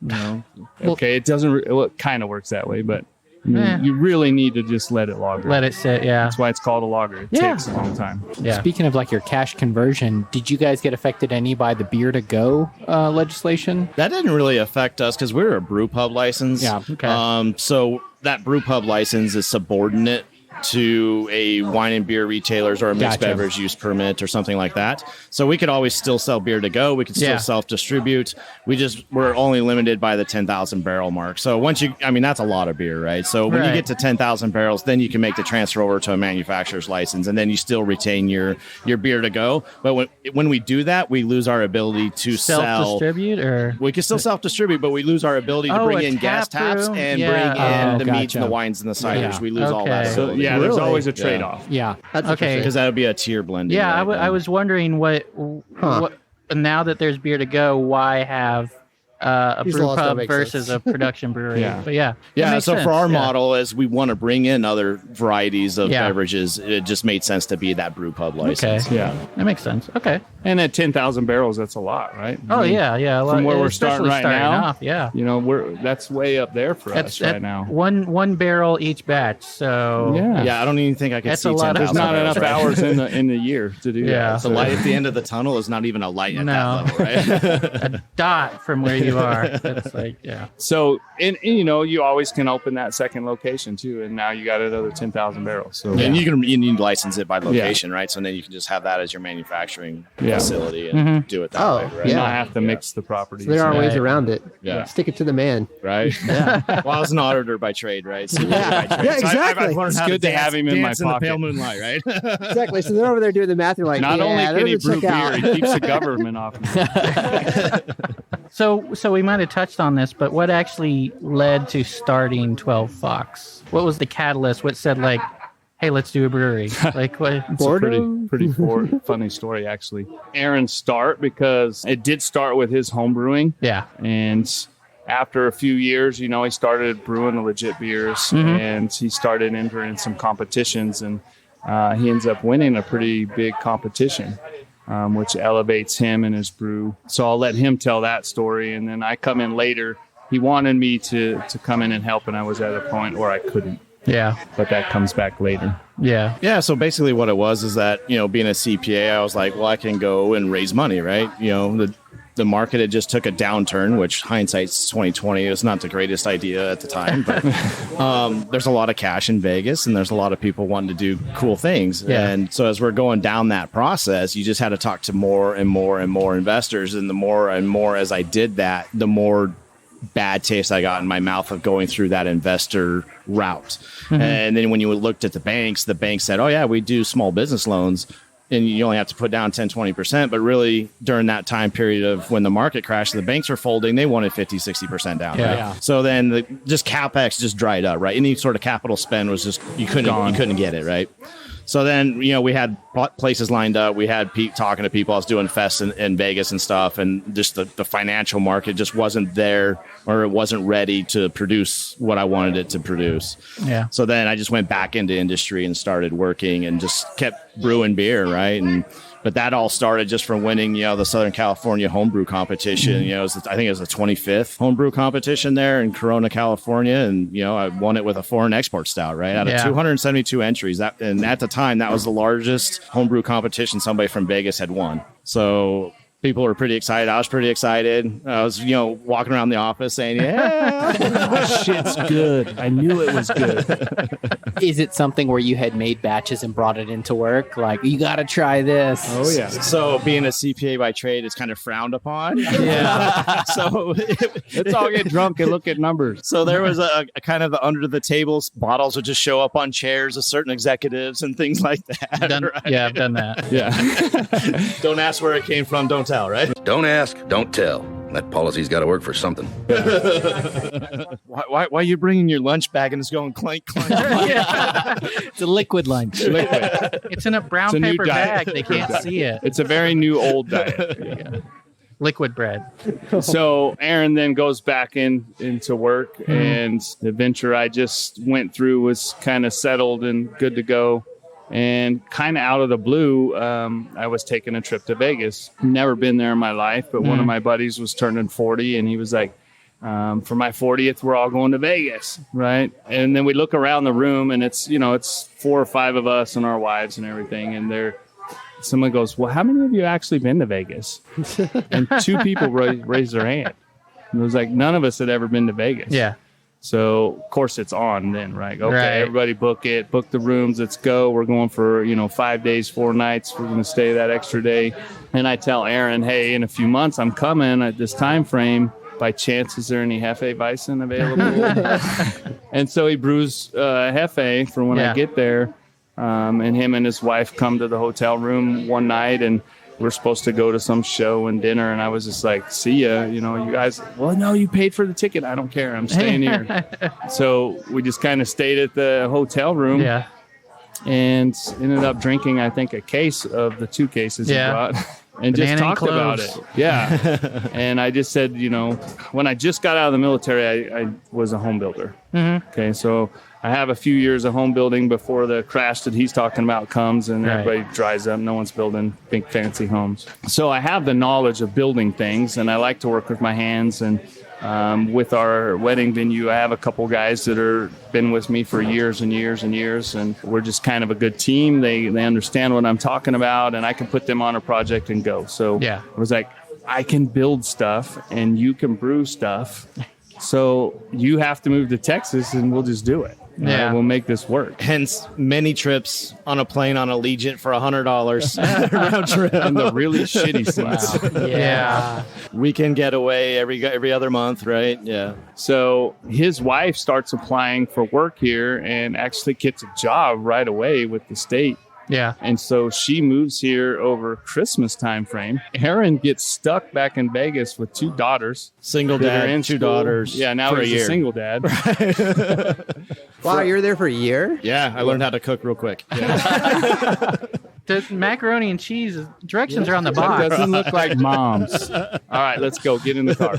Okay, it doesn't. It kind of works that way, but you really need to just let it lager. Let it sit. Yeah. That's why it's called a lager. It takes a long time. Yeah. Speaking of like your cash conversion, did you guys get affected any by the beer to go legislation? That didn't really affect us because we're a brew pub license. Yeah. Okay. So that brew pub license is subordinate to a wine and beer retailers or a mixed beverage use permit or something like that. So we could always still sell beer to go. We could still self-distribute. We're only limited by the 10,000 barrel mark. So that's a lot of beer, right? So when you get to 10,000 barrels, then you can make the transfer over to a manufacturer's license, and then you still retain your beer to go. But when we do that, we lose our ability to self-distribute, or we can still self-distribute, but we lose our ability to bring in gas taps and bring in the meats and the wines and the ciders. We lose all that. So, there's always a trade-off. Yeah. That's okay. Because that would be a tier blending. Yeah, I was wondering what now that there's beer to go, why have a These brew laws don't pub make versus sense. a production brewery? But Yeah, so for our model, as we want to bring in other varieties of beverages, it just made sense to be that brew pub license. Okay. Yeah, that makes sense. Okay. And at 10,000 barrels, that's a lot, right? Oh, yeah. From where we're starting right now, off, yeah. That's way up there for us right now. One barrel each batch, so... Yeah, I don't even think I could see 10,000 There's not barrels, enough hours in the year to do that. The light at the end of the tunnel is not even a light at that level, right? A dot from where you are. That's like, So, and you always can open that second location, too, and now you got another 10,000 barrels. So, and you need to license it by location, right? So then you can just have that as your manufacturing facility and do it that way, right? Not have to mix the properties. So there are ways around it. Yeah. Stick it to the man. Right? Yeah. Well, I was an auditor by trade, right? So by trade. Yeah, exactly. I've learned It's how good to have him in my the pocket. pale moonlight, right? Exactly. So they're over there doing the math. You're like, Not only can he brew beer, he keeps the government off. So we might have touched on this, but what actually led to starting 12 Fox? What was the catalyst? What said, like, hey, let's do a brewery? Like, what? It's a pretty funny story, actually. Aaron's start, because it did start with his home brewing. Yeah. And after a few years, he started brewing the legit beers, and he started entering some competitions, and he ends up winning a pretty big competition, which elevates him and his brew. So I'll let him tell that story, and then I come in later. He wanted me to come in and help, and I was at a point where I couldn't. Yeah. But that comes back later. Yeah. Yeah. So basically what it was is that, being a CPA, I was like, well, I can go and raise money, right? The market had just took a downturn, which hindsight's 2020 is not the greatest idea at the time, but there's a lot of cash in Vegas and there's a lot of people wanting to do cool things. Yeah. And so as we're going down that process, you just had to talk to more and more and more investors. And the more and more as I did that, the more bad taste I got in my mouth of going through that investor route. And then when you looked at the banks said, oh yeah, we do small business loans. And you only have to put down 10, 20%. But really, during that time period of when the market crashed, the banks were folding. They wanted 50, 60% down. Yeah. Right? So then just CapEx just dried up, right? Any sort of capital spend was just, you couldn't get it, right? So then, we had places lined up. We had talking to people. I was doing fests in Vegas and stuff. And just the financial market just wasn't there, or it wasn't ready to produce what I wanted it to produce. Yeah. So then I just went back into industry and started working and just kept brewing beer, right? But that all started just from winning, the Southern California homebrew competition. I think it was the 25th homebrew competition there in Corona, California. And, I won it with a foreign export stout, right? Out of 272 entries. And at the time, that was the largest homebrew competition somebody from Vegas had won. So people were pretty excited. I was pretty excited. I was, walking around the office saying, yeah, shit's good. I knew it was good. Is it something where you had made batches and brought it into work? Like, you got to try this. Oh, yeah. So being a CPA by trade is kind of frowned upon. Yeah. So let's all get drunk and look at numbers. So there was a kind of the under the table bottles would just show up on chairs of certain executives and things like that. Right? Yeah, I've done that. Yeah. Don't ask where it came from. Don't tell, right? Don't ask, don't tell. That policy's got to work for something. Why are you bringing your lunch bag and it's going clank, clank? It's a liquid lunch. It's in a brown It's a new paper diet. bag. They can't see it. It's a very new old diet. Liquid bread. So Aaron then goes back into work, and the venture I just went through was kind of settled and good to go. And kind of out of the blue, I was taking a trip to Vegas. Never been there in my life, but one of my buddies was turning 40, and he was like, for my 40th, we're all going to Vegas, right? And then we look around the room, and it's 4 or 5 of us and our wives and everything, and someone goes, well, how many of you actually been to Vegas? And 2 people raised their hand. And it was like, none of us had ever been to Vegas. Yeah. So, of course, it's on then, right? Okay, Right. Everybody book the rooms, let's go. We're going for, 5 days, 4 nights. We're going to stay that extra day. And I tell Aaron, hey, in a few months, I'm coming at this time frame. By chance, is there any Hefe Bison available? And so he brews Hefe for when I get there. And him and his wife come to the hotel room one night, and we're supposed to go to some show and dinner. And I was just like, see ya, you guys, well, no, you paid for the ticket. I don't care. I'm staying here. So we just kind of stayed at the hotel room and ended up drinking, I think, a case of the 2 cases he brought. And Banana just talked about it. Yeah. And I just said, when I just got out of the military, I was a home builder. Mm-hmm. Okay. So I have a few years of home building before the crash that he's talking about comes, and everybody dries up. No one's building big fancy homes. So I have the knowledge of building things, and I like to work with my hands. And with our wedding venue, I have a couple guys that are been with me for years and years and years, and we're just kind of a good team. They understand what I'm talking about, and I can put them on a project and go. So I was like, I can build stuff, and you can brew stuff. So you have to move to Texas, and we'll just do it. We'll make this work. Hence, many trips on a plane on Allegiant for $100 round trip. And the really shitty seats. Wow. Yeah. Weekend getaway every other month, right? Yeah. So his wife starts applying for work here and actually gets a job right away with the state. Yeah. And so she moves here over Christmas time frame. Aaron gets stuck back in Vegas with 2 daughters. Single that are in dad, 2 school. daughters. Yeah, now for he's a year. a single dad. Wow, you're there for a year? Yeah, I learned how to cook real quick. The macaroni and cheese directions are on the That box. doesn't look like mom's. All right, let's go. Get in the car.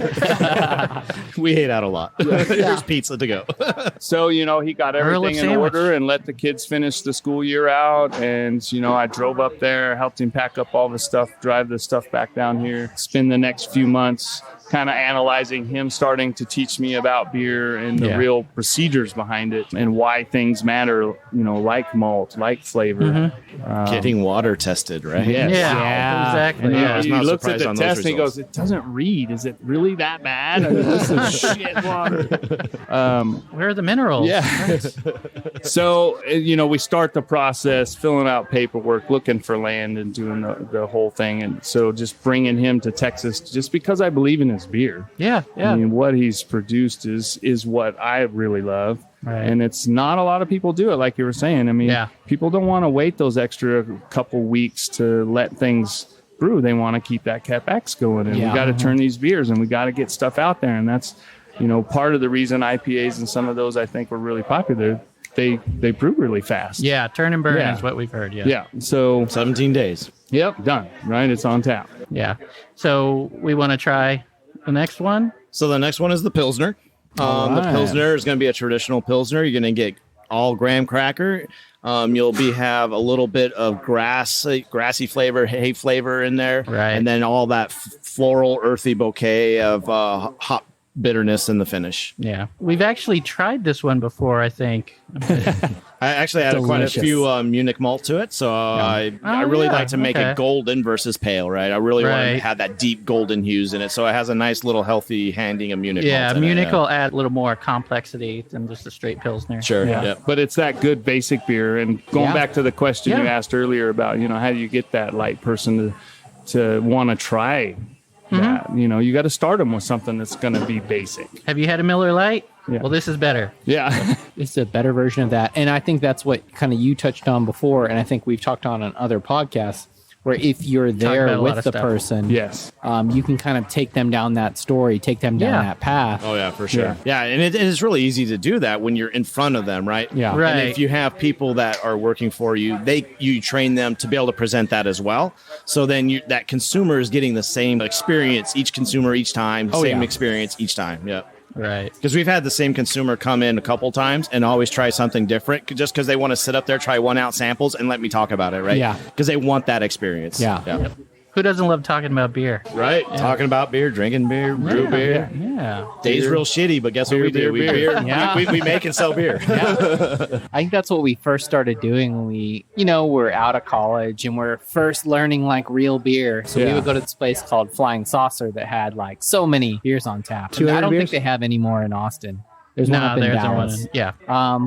We ate out a lot. Here's pizza to go. So, he got everything in order and let the kids finish the school year out. And, I drove up there, helped him pack up all the stuff, drive the stuff back down here, spend the next few months kind of analyzing him, starting to teach me about beer and the real procedures behind it and why things matter, like malt, like flavor. Getting water tested, right? Yes. Yeah, exactly. And he not looks at surprised the on test those and he results. goes, it doesn't read. Is it really that bad? I mean, this is shit water. Where are the minerals? Yeah. So, we start the process, filling out paperwork, looking for land and doing the whole thing. And so just bringing him to Texas just because I believe in his beer. Yeah. I mean, what he's produced is what I really love. Right. And it's not a lot of people do it, like you were saying. I mean, people don't want to wait those extra couple weeks to let things brew. They want to keep that CapEx going. And we got to turn these beers and we got to get stuff out there. And that's, part of the reason IPAs and some of those I think were really popular. They brew really fast. Yeah, turn and burn is what we've heard. Yeah. So 17 days. Yep, done. Right, it's on tap. Yeah. So we want to try the next one. So the next one is the Pilsner. The Pilsner is going to be a traditional Pilsner. You're going to get all graham cracker. You'll have a little bit of grassy flavor, hay flavor in there. Right. And then all that floral, earthy bouquet of hop bitterness in the finish. Yeah. We've actually tried this one before, I think. I actually added quite a few Munich malt to it, so I really like to make it golden versus pale, right? I really want to have that deep golden hues in it, so it has a nice little healthy handing of Munich malt. Yeah, Munich will add a little more complexity than just a straight Pilsner. Sure, yeah. But it's that good basic beer. And going back to the question you asked earlier about, how do you get that light person to want to try that? You got to start them with something that's going to be basic. Have you had a Miller Lite? Yeah. Well, this is better. Yeah. It's a better version of that. And I think that's what kind of you touched on before, and I think we've talked on other podcasts. where if you're there about a lot with of the stuff. person, Yes. you can kind of take them down that story, take them down that path. Oh yeah, for sure. Yeah, and it's really easy to do that when you're in front of them, right? Yeah. Right. And if you have people that are working for you, you train them to be able to present that as well. So then that consumer is getting the same experience each consumer each time, same experience each time. Yeah. Right. Because we've had the same consumer come in a couple times and always try something different just because they want to sit up there, try 1 ounce samples, and let me talk about it, right? Yeah. Because they want that experience. Yeah. Who doesn't love talking about beer? Right. Talking about beer, drinking beer, brew beer. Yeah. Day's real shitty, but guess what we do? Yeah. We make and sell beer. I think that's what we first started doing when we, were out of college and we're first learning like real beer. So we would go to this place called Flying Saucer that had like so many beers on tap. And 200 I don't beers? think they have any more in Austin. There's one No, up in there's Dallas. one. Yeah.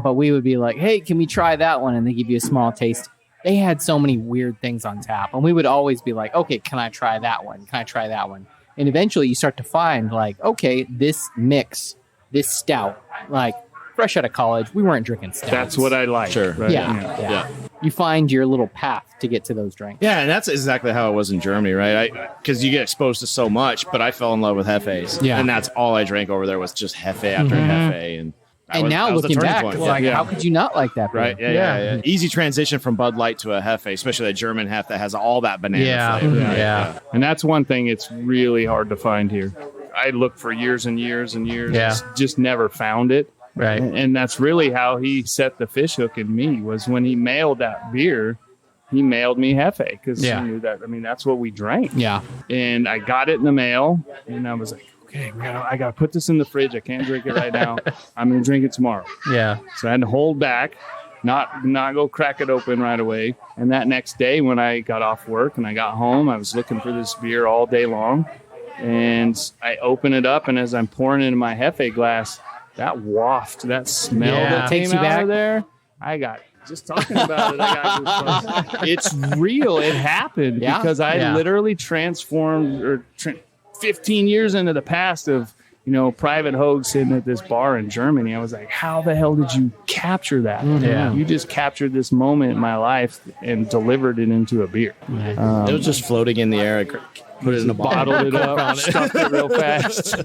But we would be like, hey, can we try that one? And they give you a small taste. They had so many weird things on tap. And we would always be like, okay, can I try that one? Can I try that one? And eventually you start to find like, okay, this mix, this stout, like fresh out of college, we weren't drinking stouts. That's what I like. Sure. Right? Yeah. You find your little path to get to those drinks. Yeah, and that's exactly how it was in Germany, right? Because you get exposed to so much, but I fell in love with Hefes. Yeah. And that's all I drank over there was just Hefe after Hefe. And Now that was the looking turning back, point. it's like, how could you not like that beer? Right, yeah. Easy transition from Bud Light to a Hefe, especially that German Hef that has all that banana Yeah. flavor. Yeah. And that's one thing it's really hard to find here. I looked for years and years and years. Yeah. Just never found it. Right. And that's really how he set the fish hook in me, was when he mailed that beer, he mailed me Hefe because he knew that. I mean, that's what we drank. Yeah. And I got it in the mail, and I was like, okay, I got to put this in the fridge. I can't drink it right now. I'm going to drink it tomorrow. Yeah. So I had to hold back, not go crack it open right away. And that next day when I got off work and I got home, I was looking for this beer all day long. And I open it up, and as I'm pouring it in my Hefe glass, that waft, that smell that Takes came you out back. of there, I got... Just talking about it, I got goosebumps. It's real. It happened because I literally transformed 15 years into the past of, Private Hoag sitting at this bar in Germany. I was like, how the hell did you capture that? Yeah. You just captured this moment in my life and delivered it into a beer. It was just floating in the air. I put it in a bottle. Bottled it up, stuffed it real fast.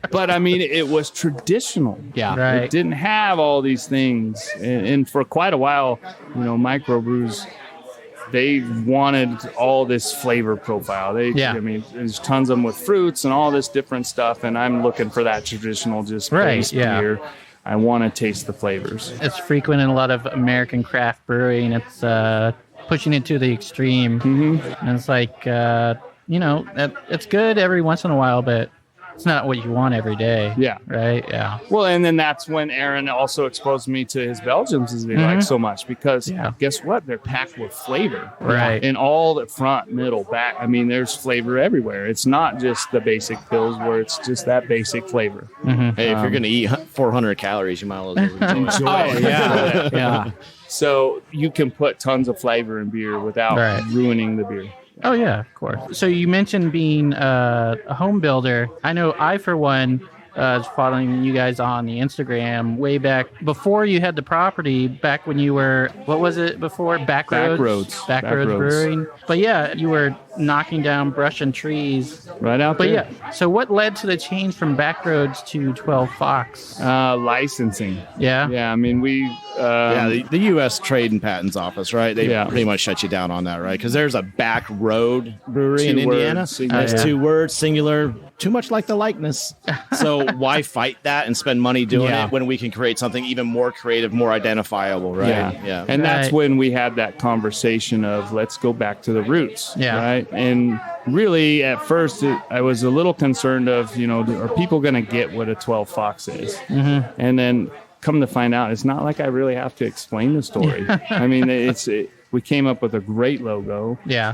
But I mean, it was traditional. Yeah. Right. It didn't have all these things. And for quite a while, microbrews, they wanted all this flavor profile. I mean, there's tons of them with fruits and all this different stuff. And I'm looking for that traditional, just base beer. I want to taste the flavors. It's frequent in a lot of American craft brewing. It's pushing it to the extreme. Mm-hmm. And it's like, it's good every once in a while, but it's not what you want every day. Yeah. Right? Yeah. Well, and then that's when Aaron also exposed me to his Belgians as they like so much, because guess what? They're packed with flavor. Right. In all the front, middle, back. I mean, there's flavor everywhere. It's not just the basic pills where it's just that basic flavor. Mm-hmm. Hey, if you're going to eat 400 calories, you might as well enjoy it. Yeah. So you can put tons of flavor in beer without ruining the beer. Oh, yeah, of course. So you mentioned being a home builder. I know I, for one, was following you guys on the Instagram way back before you had the property, back when you were, what was it before? Backroads Brewing. But yeah, you were knocking down brush and trees. Right out there. But yeah, so what led to the change from Backroads to 12 Fox? Licensing. Yeah? Yeah, I mean, the U.S. Trade and Patents Office, right? They pretty much shut you down on that, right? Because there's a Back Road Brewery in Indiana. There's 2 words, singular, too much like the likeness. So why fight that and spend money doing it when we can create something even more creative, more identifiable, right? Yeah. And that's when we had that conversation of let's go back to the roots, right? And really, at first, I was a little concerned of, are people going to get what a 12 Fox is? Mm-hmm. And then come to find out, it's not like I really have to explain the story. I mean, we came up with a great logo. Yeah.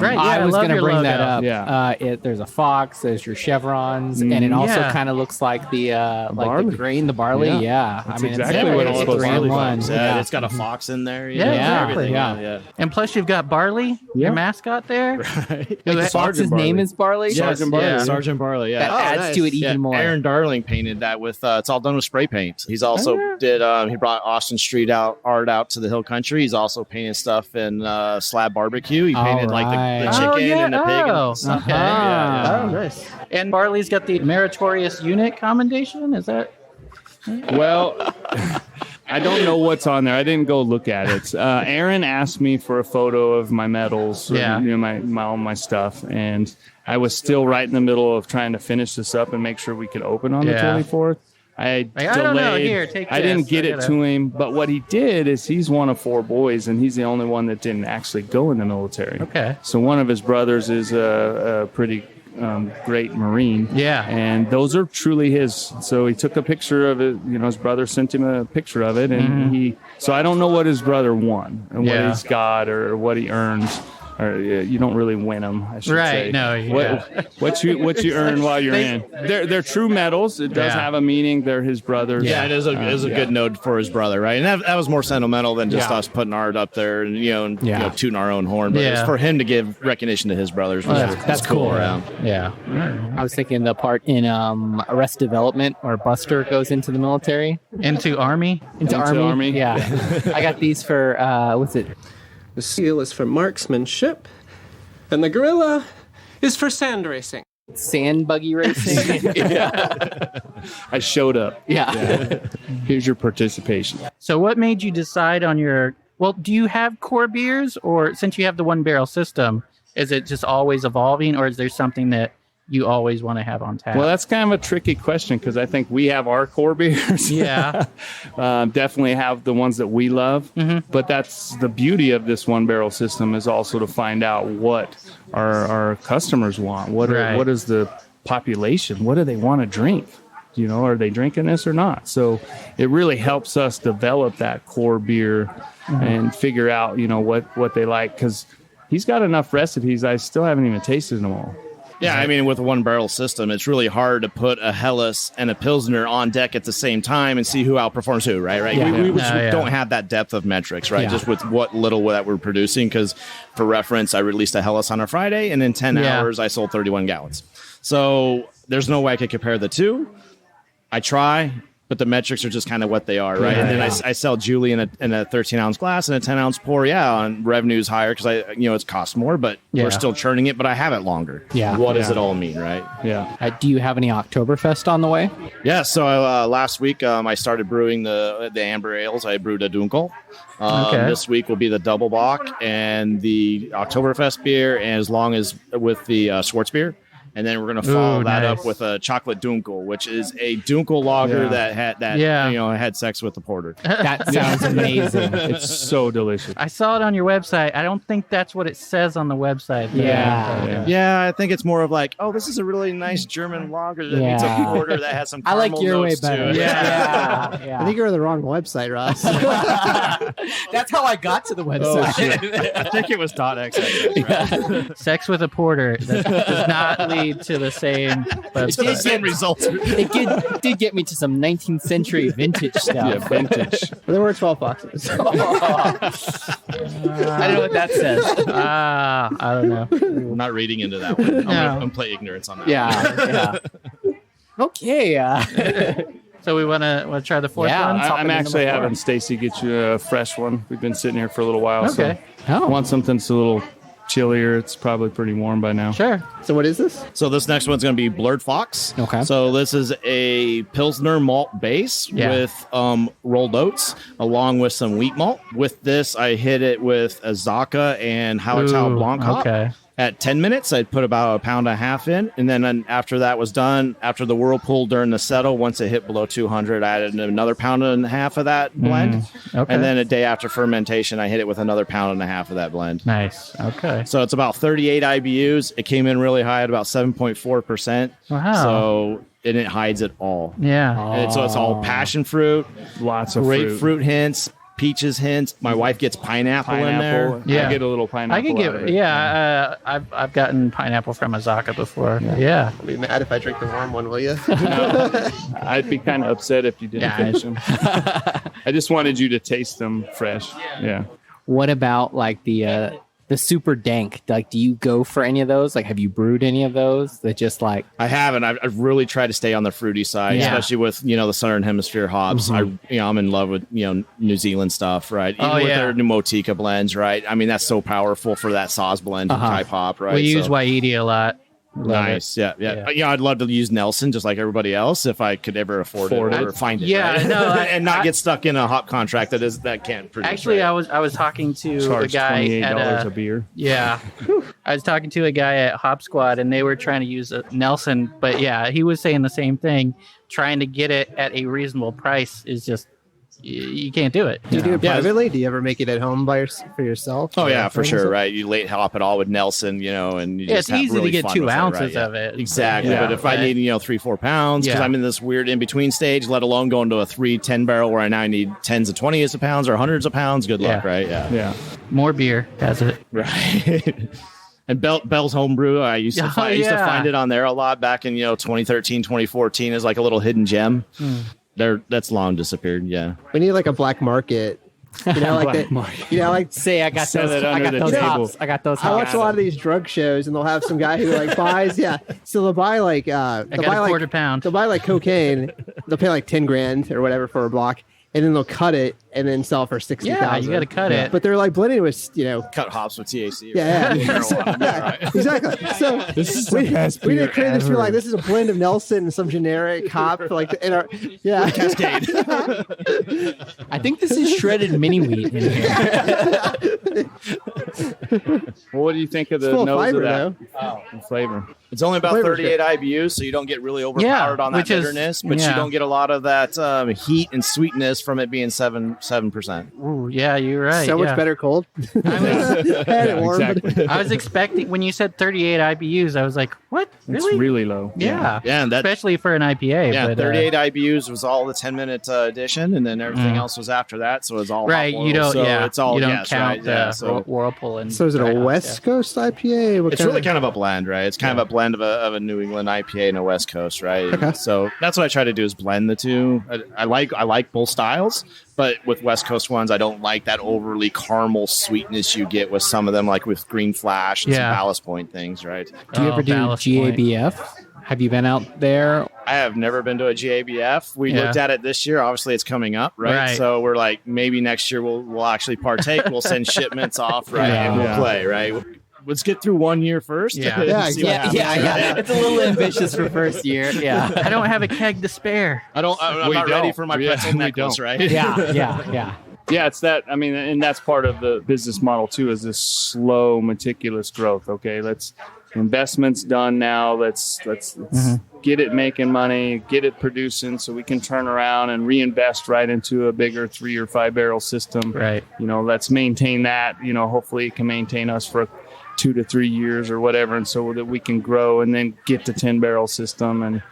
Great. Yeah, I was going to bring that up. Yeah. There's a fox, there's your chevrons, and it also kind of looks like the the grain, the barley. Yeah. That's exactly what it's supposed to be. Yeah, it's got a fox in there. Exactly. Yeah. And plus you've got Barley, your mascot there. Right. The fox's name is Barley? Sergeant Barley. Sergeant Barley, That adds to it even more. Aaron Darling painted that with, it's all done with spray paint. He's also he brought Austin Street art out to the Hill Country. He's also painted stuff stuff in slab barbecue. He painted like the All chicken right. and the pig Oh, and stuff. okay. Yeah. Oh, nice. And Barley's got the meritorious unit commendation. Is that? Well, I don't know what's on there. I didn't go look at it. Aaron asked me for a photo of my medals, Yeah. all my stuff, and I was still right in the middle of trying to finish this up and make sure we could open on the 24th. I don't know. Here, take I didn't this. get I it gotta- to him, but what he did is he's one of 4 boys, and he's the only one that didn't actually go in the military. Okay. So one of his brothers is a pretty great Marine. Yeah. And those are truly his. So he took a picture of it. His brother sent him a picture of it, and So I don't know what his brother won and what he's got or what he earns. Or you don't really win them, I should say. Right? No. What you earn while you're in. They're true medals. It does have a meaning. They're his brothers. Yeah, it is a good note for his brother, right? And that was more sentimental than just us putting art up there and tooting our own horn. But it's for him to give recognition to his brothers. That's cool. Around. Yeah. I was thinking the part in Arrested Development where Buster goes into the military. Into Army. Into Army. Yeah. I got these for, what's it? The seal is for marksmanship, and the gorilla is for sand racing. Sand buggy racing. I showed up. Yeah. Here's your participation. So what made you decide on your... Well, do you have core beers? Or since you have the one barrel system, is it just always evolving? Or is there something that you always want to have on tap? Well, that's kind of a tricky question because I think we have our core beers. Yeah. Definitely have the ones that we love. But that's the beauty of this one barrel system is also to find out what our customers want. What is the population? What do they want to drink? Are they drinking this or not? So it really helps us develop that core beer and figure out, what they like. Because he's got enough recipes. I still haven't even tasted them all. Yeah, I mean, with a one-barrel system, it's really hard to put a Helles and a Pilsner on deck at the same time and see who outperforms who, right? Yeah. We don't have that depth of metrics, right? Yeah. Just with what little that we're producing, because for reference, I released a Helles on a Friday, and in 10 hours, I sold 31 gallons. So there's no way I could compare the two. I try, but the metrics are just kind of what they are, right? And then I sell Julie in a 13-ounce glass and a 10-ounce pour. Yeah, and revenue's higher because it's cost more, but we're still churning it. But I have it longer. Yeah. What does it all mean, right? Yeah. Do you have any Oktoberfest on the way? Yeah. So last week I started brewing the amber ales. I brewed a Dunkel. This week will be the Double Bock and the Oktoberfest beer, and as long as with the Schwarzbier. And then we're going to follow that up with a chocolate Dunkel, which is a Dunkel lager that had sex with the porter. That sounds amazing. It's so delicious. I saw it on your website. I don't think that's what it says on the website. Yeah, I think it's more of like, oh, this is a really nice German lager that needs a porter that has some caramel I like your way notes to better. it. Yeah. I think you're on the wrong website, Ross. That's how I got to the website. I think it was .xxx. Right? Sex with a porter. That does not lead to the same website. Results. It did get me to some 19th century vintage stuff. Yeah, vintage. There were 12 boxes. I don't know what that says. I don't know. I'm not reading into that one. I'm going to play ignorance on that. Yeah. Okay. So we want to try the fourth one? I'm actually having Stacy get you a fresh one. We've been sitting here for a little while. Okay. So I want something that's a little chillier. It's probably pretty warm by now. Sure. So what is this? So this next one's going to be Blurred Fox. Okay. So this is a Pilsner malt base with rolled oats along with some wheat malt. With this, I hit it with a Zaka and Hallertau Blanc hop. Okay. At 10 minutes, I'd put about 1.5 pounds in. And then after that was done, after the whirlpool during the settle, once it hit below 200, I added another 1.5 pounds of that blend. Okay. And then a day after fermentation, I hit it with another 1.5 pounds of that blend. Nice. Okay. So it's about 38 IBUs. It came in really high at about 7.4%. Wow. So and it hides it all. Yeah. And so it's all passion fruit, Lots of grapefruit hints, peaches hints. My wife gets pineapple in there. Yeah. I get a little pineapple. I could out of get it. I've gotten pineapple from a Zaka before. Yeah. I'll be mad if I drink the warm one, will you? No, I'd be kind of upset if you didn't finish them. I just wanted you to taste them fresh. Yeah. What about like the the super dank. Like, do you go for any of those? Like, have you brewed any of those that just like? I haven't. I've really tried to stay on the fruity side, especially with the Southern Hemisphere hops. I'm in love with New Zealand stuff, right? Even with their new Motica blends, right? I mean, that's so powerful for that sauce blend type hop, right? We use Waiheke a lot. Nice, yeah. I'd love to use Nelson just like everybody else if I could ever afford it or find it. Yeah, right? no, and not get stuck in a hop contract that can't produce. Actually, right? I was talking to a guy $28 at a beer. Yeah, I was talking to a guy at Hop Squad, and they were trying to use a Nelson, but yeah, he was saying the same thing. Trying to get it at a reasonable price is just you can't do it. Do you do it privately? Do you ever make it at home for yourself? Oh yeah, for sure. Right, you late hop it all with Nelson, and you just it's have easy really to get fun 2 with ounces it, right? of it. Exactly. But if I need 3-4 pounds because I'm in this weird in between stage, let alone going to a 3-10 barrel where I now need tens of 20s of pounds or hundreds of pounds. Good luck, right? Yeah. More beer has it. Right. And Bell's Homebrew, I used to find it on there a lot back in 2013, 2014 as like a little hidden gem. That's long disappeared. Yeah, we need like a black market. Like say I got Sell those. it I under got the those table. hops. I got those. I watch hops. a lot of these drug shows, and they'll have some guy who like buys. Yeah, so they'll buy like I got a quarter pound. They'll buy like cocaine. They'll pay like 10 grand or whatever for a block, and then they'll cut it and then sell for 60,000. Yeah, you got to cut it. But they're like blending it with cut hops with THC. Yeah, Marijuana, yeah, exactly. So This is the best we beer didn't create this. We're ever. like, this is a blend of Nelson and some generic hop, like in our Cascade. I think this is shredded mini wheat in here. Well, what do you think of the full of nose fiber, of that? The flavor. It's only about Flavor's 38 IBUs, so you don't get really overpowered on that which is- bitterness, but yeah. you don't get a lot of that heat and sweetness from it being 7%. Ooh, yeah, you're right. so yeah. much better cold. I was, Had it warm, but- Exactly. I was expecting when you said 38 IBUs, I was like, what? Really? It's really low. Yeah. Yeah, and that Especially for an IPA. yeah, but, 38 IBUs was all the 10-minute addition, and then everything else was after that, so it's all Right, hop you don't. oil. So Yeah, it's all you don't yes, count right, yeah, so Whirlpool and. So is it dry a hops, West Coast IPA? What it's really kind of a blend, right? It's kind of a blend of a New England IPA and a West Coast, right? Okay. So that's what I try to do is blend the two. I like both styles, but with West Coast ones, I don't like that overly caramel sweetness you get with some of them, like with Green Flash and some Ballast Point things, right? Do you ever do Ballast Point. GABF? Have you been out there? I have never been to a GABF. We looked at it this year. Obviously, it's coming up, right? So we're like, maybe next year we'll actually partake. We'll send shipments off, right? And we'll play, right? Let's get through 1 year first. Yeah. Yeah, See what happens, right? It's a little ambitious for first year. Yeah. I don't have a keg to spare. I'm not ready for my pretzel we necklace, don't. right? Yeah. Yeah, it's that. I mean, and that's part of the business model too, is this slow, meticulous growth. Okay, investments done now. Let's get it making money, get it producing, so we can turn around and reinvest right into a bigger 3 or 5 barrel system. Right. Let's maintain that. Hopefully it can maintain us for 2 to 3 years or whatever, and so that we can grow and then get to 10 barrel system and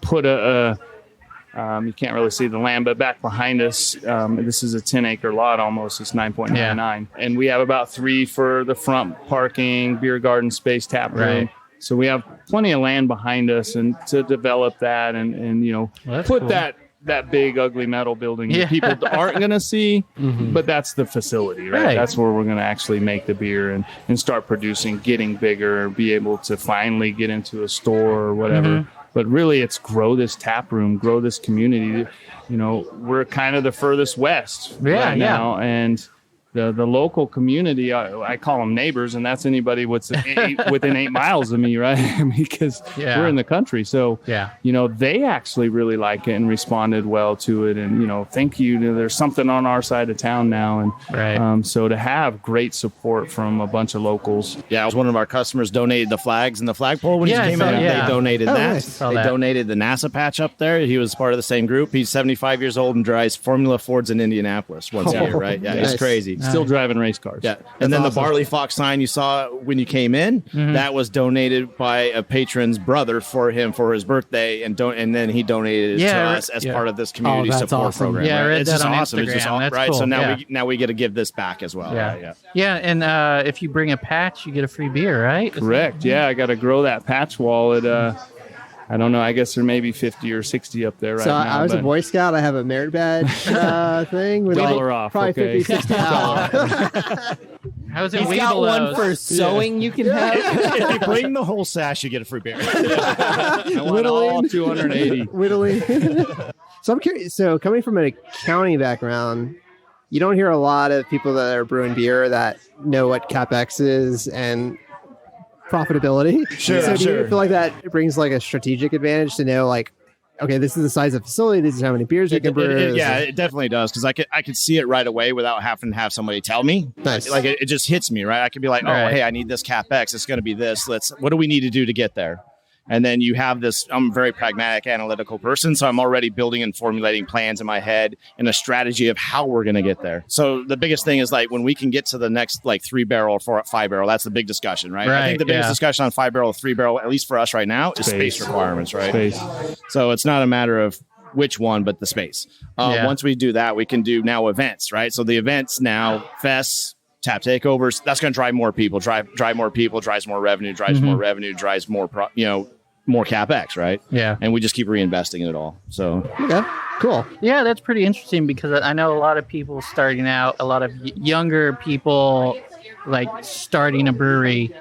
put you can't really see the land, but back behind us, this is a 10-acre lot almost. It's 9.99. And we have about 3 for the front parking, beer garden space, tap room. Right. So we have plenty of land behind us and to develop that and That's put cool. that big, ugly metal building that people aren't going to see, but that's the facility, right? That's where we're going to actually make the beer and start producing, getting bigger, be able to finally get into a store or whatever. But really, it's grow this tap room, grow this community. We're kind of the furthest west right now, and the local community, I call them neighbors, and that's anybody within 8 miles of me, right? Because we're in the country. So, they actually really like it and responded well to it. And, thank you. There's something on our side of town now. And so to have great support from a bunch of locals. Yeah, it was one of our customers donated the flags and the flagpole when he came out. Yeah. They donated that. Nice. They donated the NASA patch up there. He was part of the same group. He's 75 years old and drives Formula Fords in Indianapolis once a year, right? Yeah, Nice. it's crazy. Still driving race cars. Yeah, and then the Barley Fox sign you saw when you came in, that was donated by a patron's brother for him for his birthday, and then he donated it to us as part of this community that's support awesome. program. Yeah, I right? read It's that just on awesome. It's just Instagram. That's right. cool. So Yeah. now we get to give this back as well. Yeah. Right? And if you bring a patch, you get a free beer, right? Correct. Yeah, I got to grow that patch wall at I don't know. I guess there may be 50 or 60 up there right So now. I was a but- Boy Scout. I have a merit badge thing with $1 off, probably okay. 50, 60 off. I was in He's got one Weebelows. for sewing you can have. If you bring the whole sash, you get a free beer. I want all 280. Whittling. So I'm curious. So coming from an accounting background, you don't hear a lot of people that are brewing beer that know what CapEx is and profitability. Sure, So do sure. you feel like that brings like a strategic advantage to know like, okay, this is the size of the facility. This is how many beers we can brew. Yeah, it definitely does because I could see it right away without having to have somebody tell me. Nice. Like it just hits me, right? I could be like, oh, Right. hey, I need this CapEx. It's going to be this. What do we need to do to get there? And then you have this, I'm a very pragmatic, analytical person, so I'm already building and formulating plans in my head and a strategy of how we're going to get there. So the biggest thing is like when we can get to the next like 3-barrel or 5-barrel, that's the big discussion, right? I think the biggest discussion on 5-barrel, 3-barrel, at least for us right now, is space requirements, right? Space. So it's not a matter of which one, but the space. Once we do that, we can do now events, right? So the events now, fests, tap takeovers, that's going to drive more people, drive more people, drives more revenue, drives more more CapEx, right? Yeah. And we just keep reinvesting in it all. So Okay, cool. Yeah, that's pretty interesting because I know a lot of people starting out, a lot of younger people like starting a brewery,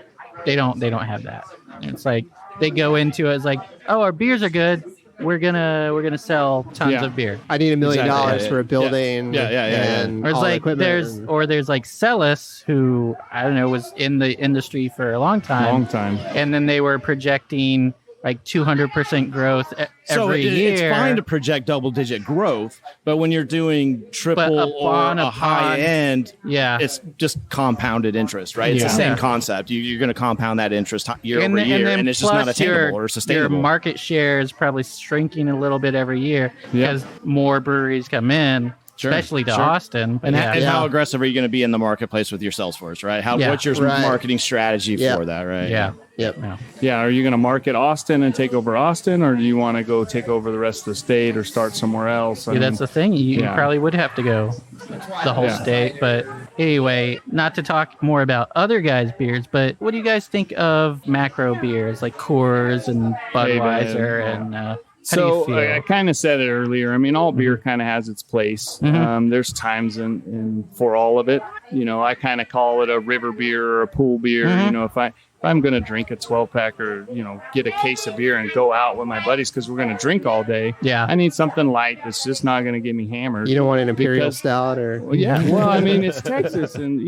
they don't have that. It's like they go into it as like, oh, our beers are good. We're gonna sell tons of beer. I need $1 million for a building. Yeah. And Or it's all the like equipment. there's like Celis who I don't know was in the industry for a long time. And then they were projecting like 200% growth every year. It's fine to project double-digit growth, but when you're doing triple or a high end, it's just compounded interest, right? It's the same concept. You're going to compound that interest year over year, and it's just not attainable or sustainable. Your market share is probably shrinking a little bit every year because more breweries come in. Especially to Austin. And how aggressive are you going to be in the marketplace with your sales force, right? What's your marketing strategy for that, right? Yeah, are you going to market Austin and take over Austin, or do you want to go take over the rest of the state or start somewhere else? That's the thing. You probably would have to go the whole state. But anyway, not to talk more about other guys' beers, but what do you guys think of macro beers like Coors and Budweiser and... So I kind of said it earlier. I mean, all beer kind of has its place. There's times in for all of it. I kind of call it a river beer or a pool beer. If I'm going to drink a 12-pack or, get a case of beer and go out with my buddies because we're going to drink all day, I need something light that's just not going to get me hammered. You don't want an Imperial Stout or... Well, I mean, it's Texas and,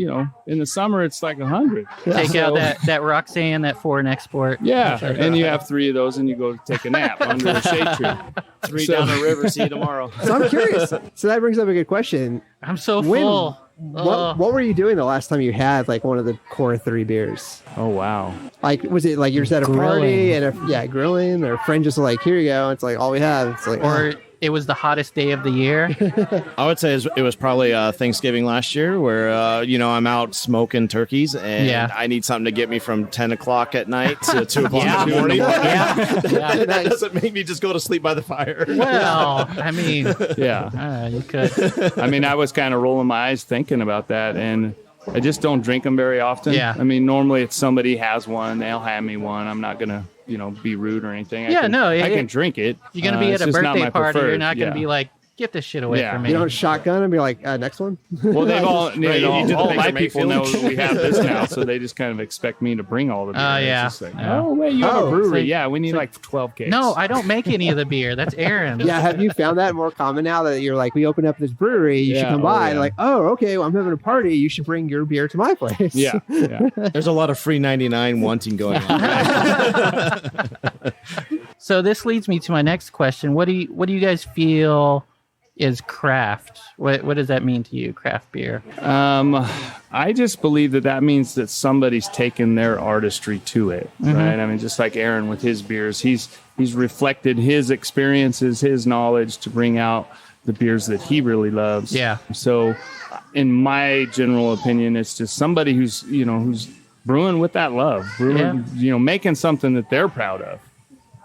in the summer it's like 100. Take out that Roxanne, that foreign export. Yeah, and you have 3 of those and you go take a nap under a shade tree. 3 down the river, see you tomorrow. So I'm curious. So that brings up a good question. I'm so full. What were you doing the last time you had like one of the core 3 beers? Oh wow! Like was it like you're just at a party and grilling or a friend just like here you go? It's like all we have. It's like or it was the hottest day of the year. I would say it was probably Thanksgiving last year where I'm out smoking turkeys and I need something to get me from 10 o'clock at night to 2 o'clock in the morning. That doesn't make me just go to sleep by the fire. Well, I mean, you could. I mean, I was kind of rolling my eyes thinking about that, and I just don't drink them very often. Yeah. I mean, normally if somebody has one, they'll hand me one. I'm not gonna be rude or anything. I can drink it. You're going to be at a birthday party. You're not going to be like, get this shit away from me. You don't shotgun and be like, next one? Well, they've all my people know that we have this now, so they just kind of expect me to bring all the beer. Oh, wait, you have a brewery. We need like 12 cases. No, I don't make any of the beer. That's Aaron. Have you found that more common now that you're like, we opened up this brewery, you should come by. Like, okay, well, I'm having a party. You should bring your beer to my place. Yeah. There's a lot of free 99 wanting going on. So this leads me to my next question. What do you guys feel is craft? What does that mean to you, craft beer? I just believe that means that somebody's taken their artistry to it, right? I mean, just like Aaron with his beers, he's reflected his experiences, his knowledge to bring out the beers that he really loves. Yeah. So in my general opinion, it's just somebody who's brewing with that love, making something that they're proud of.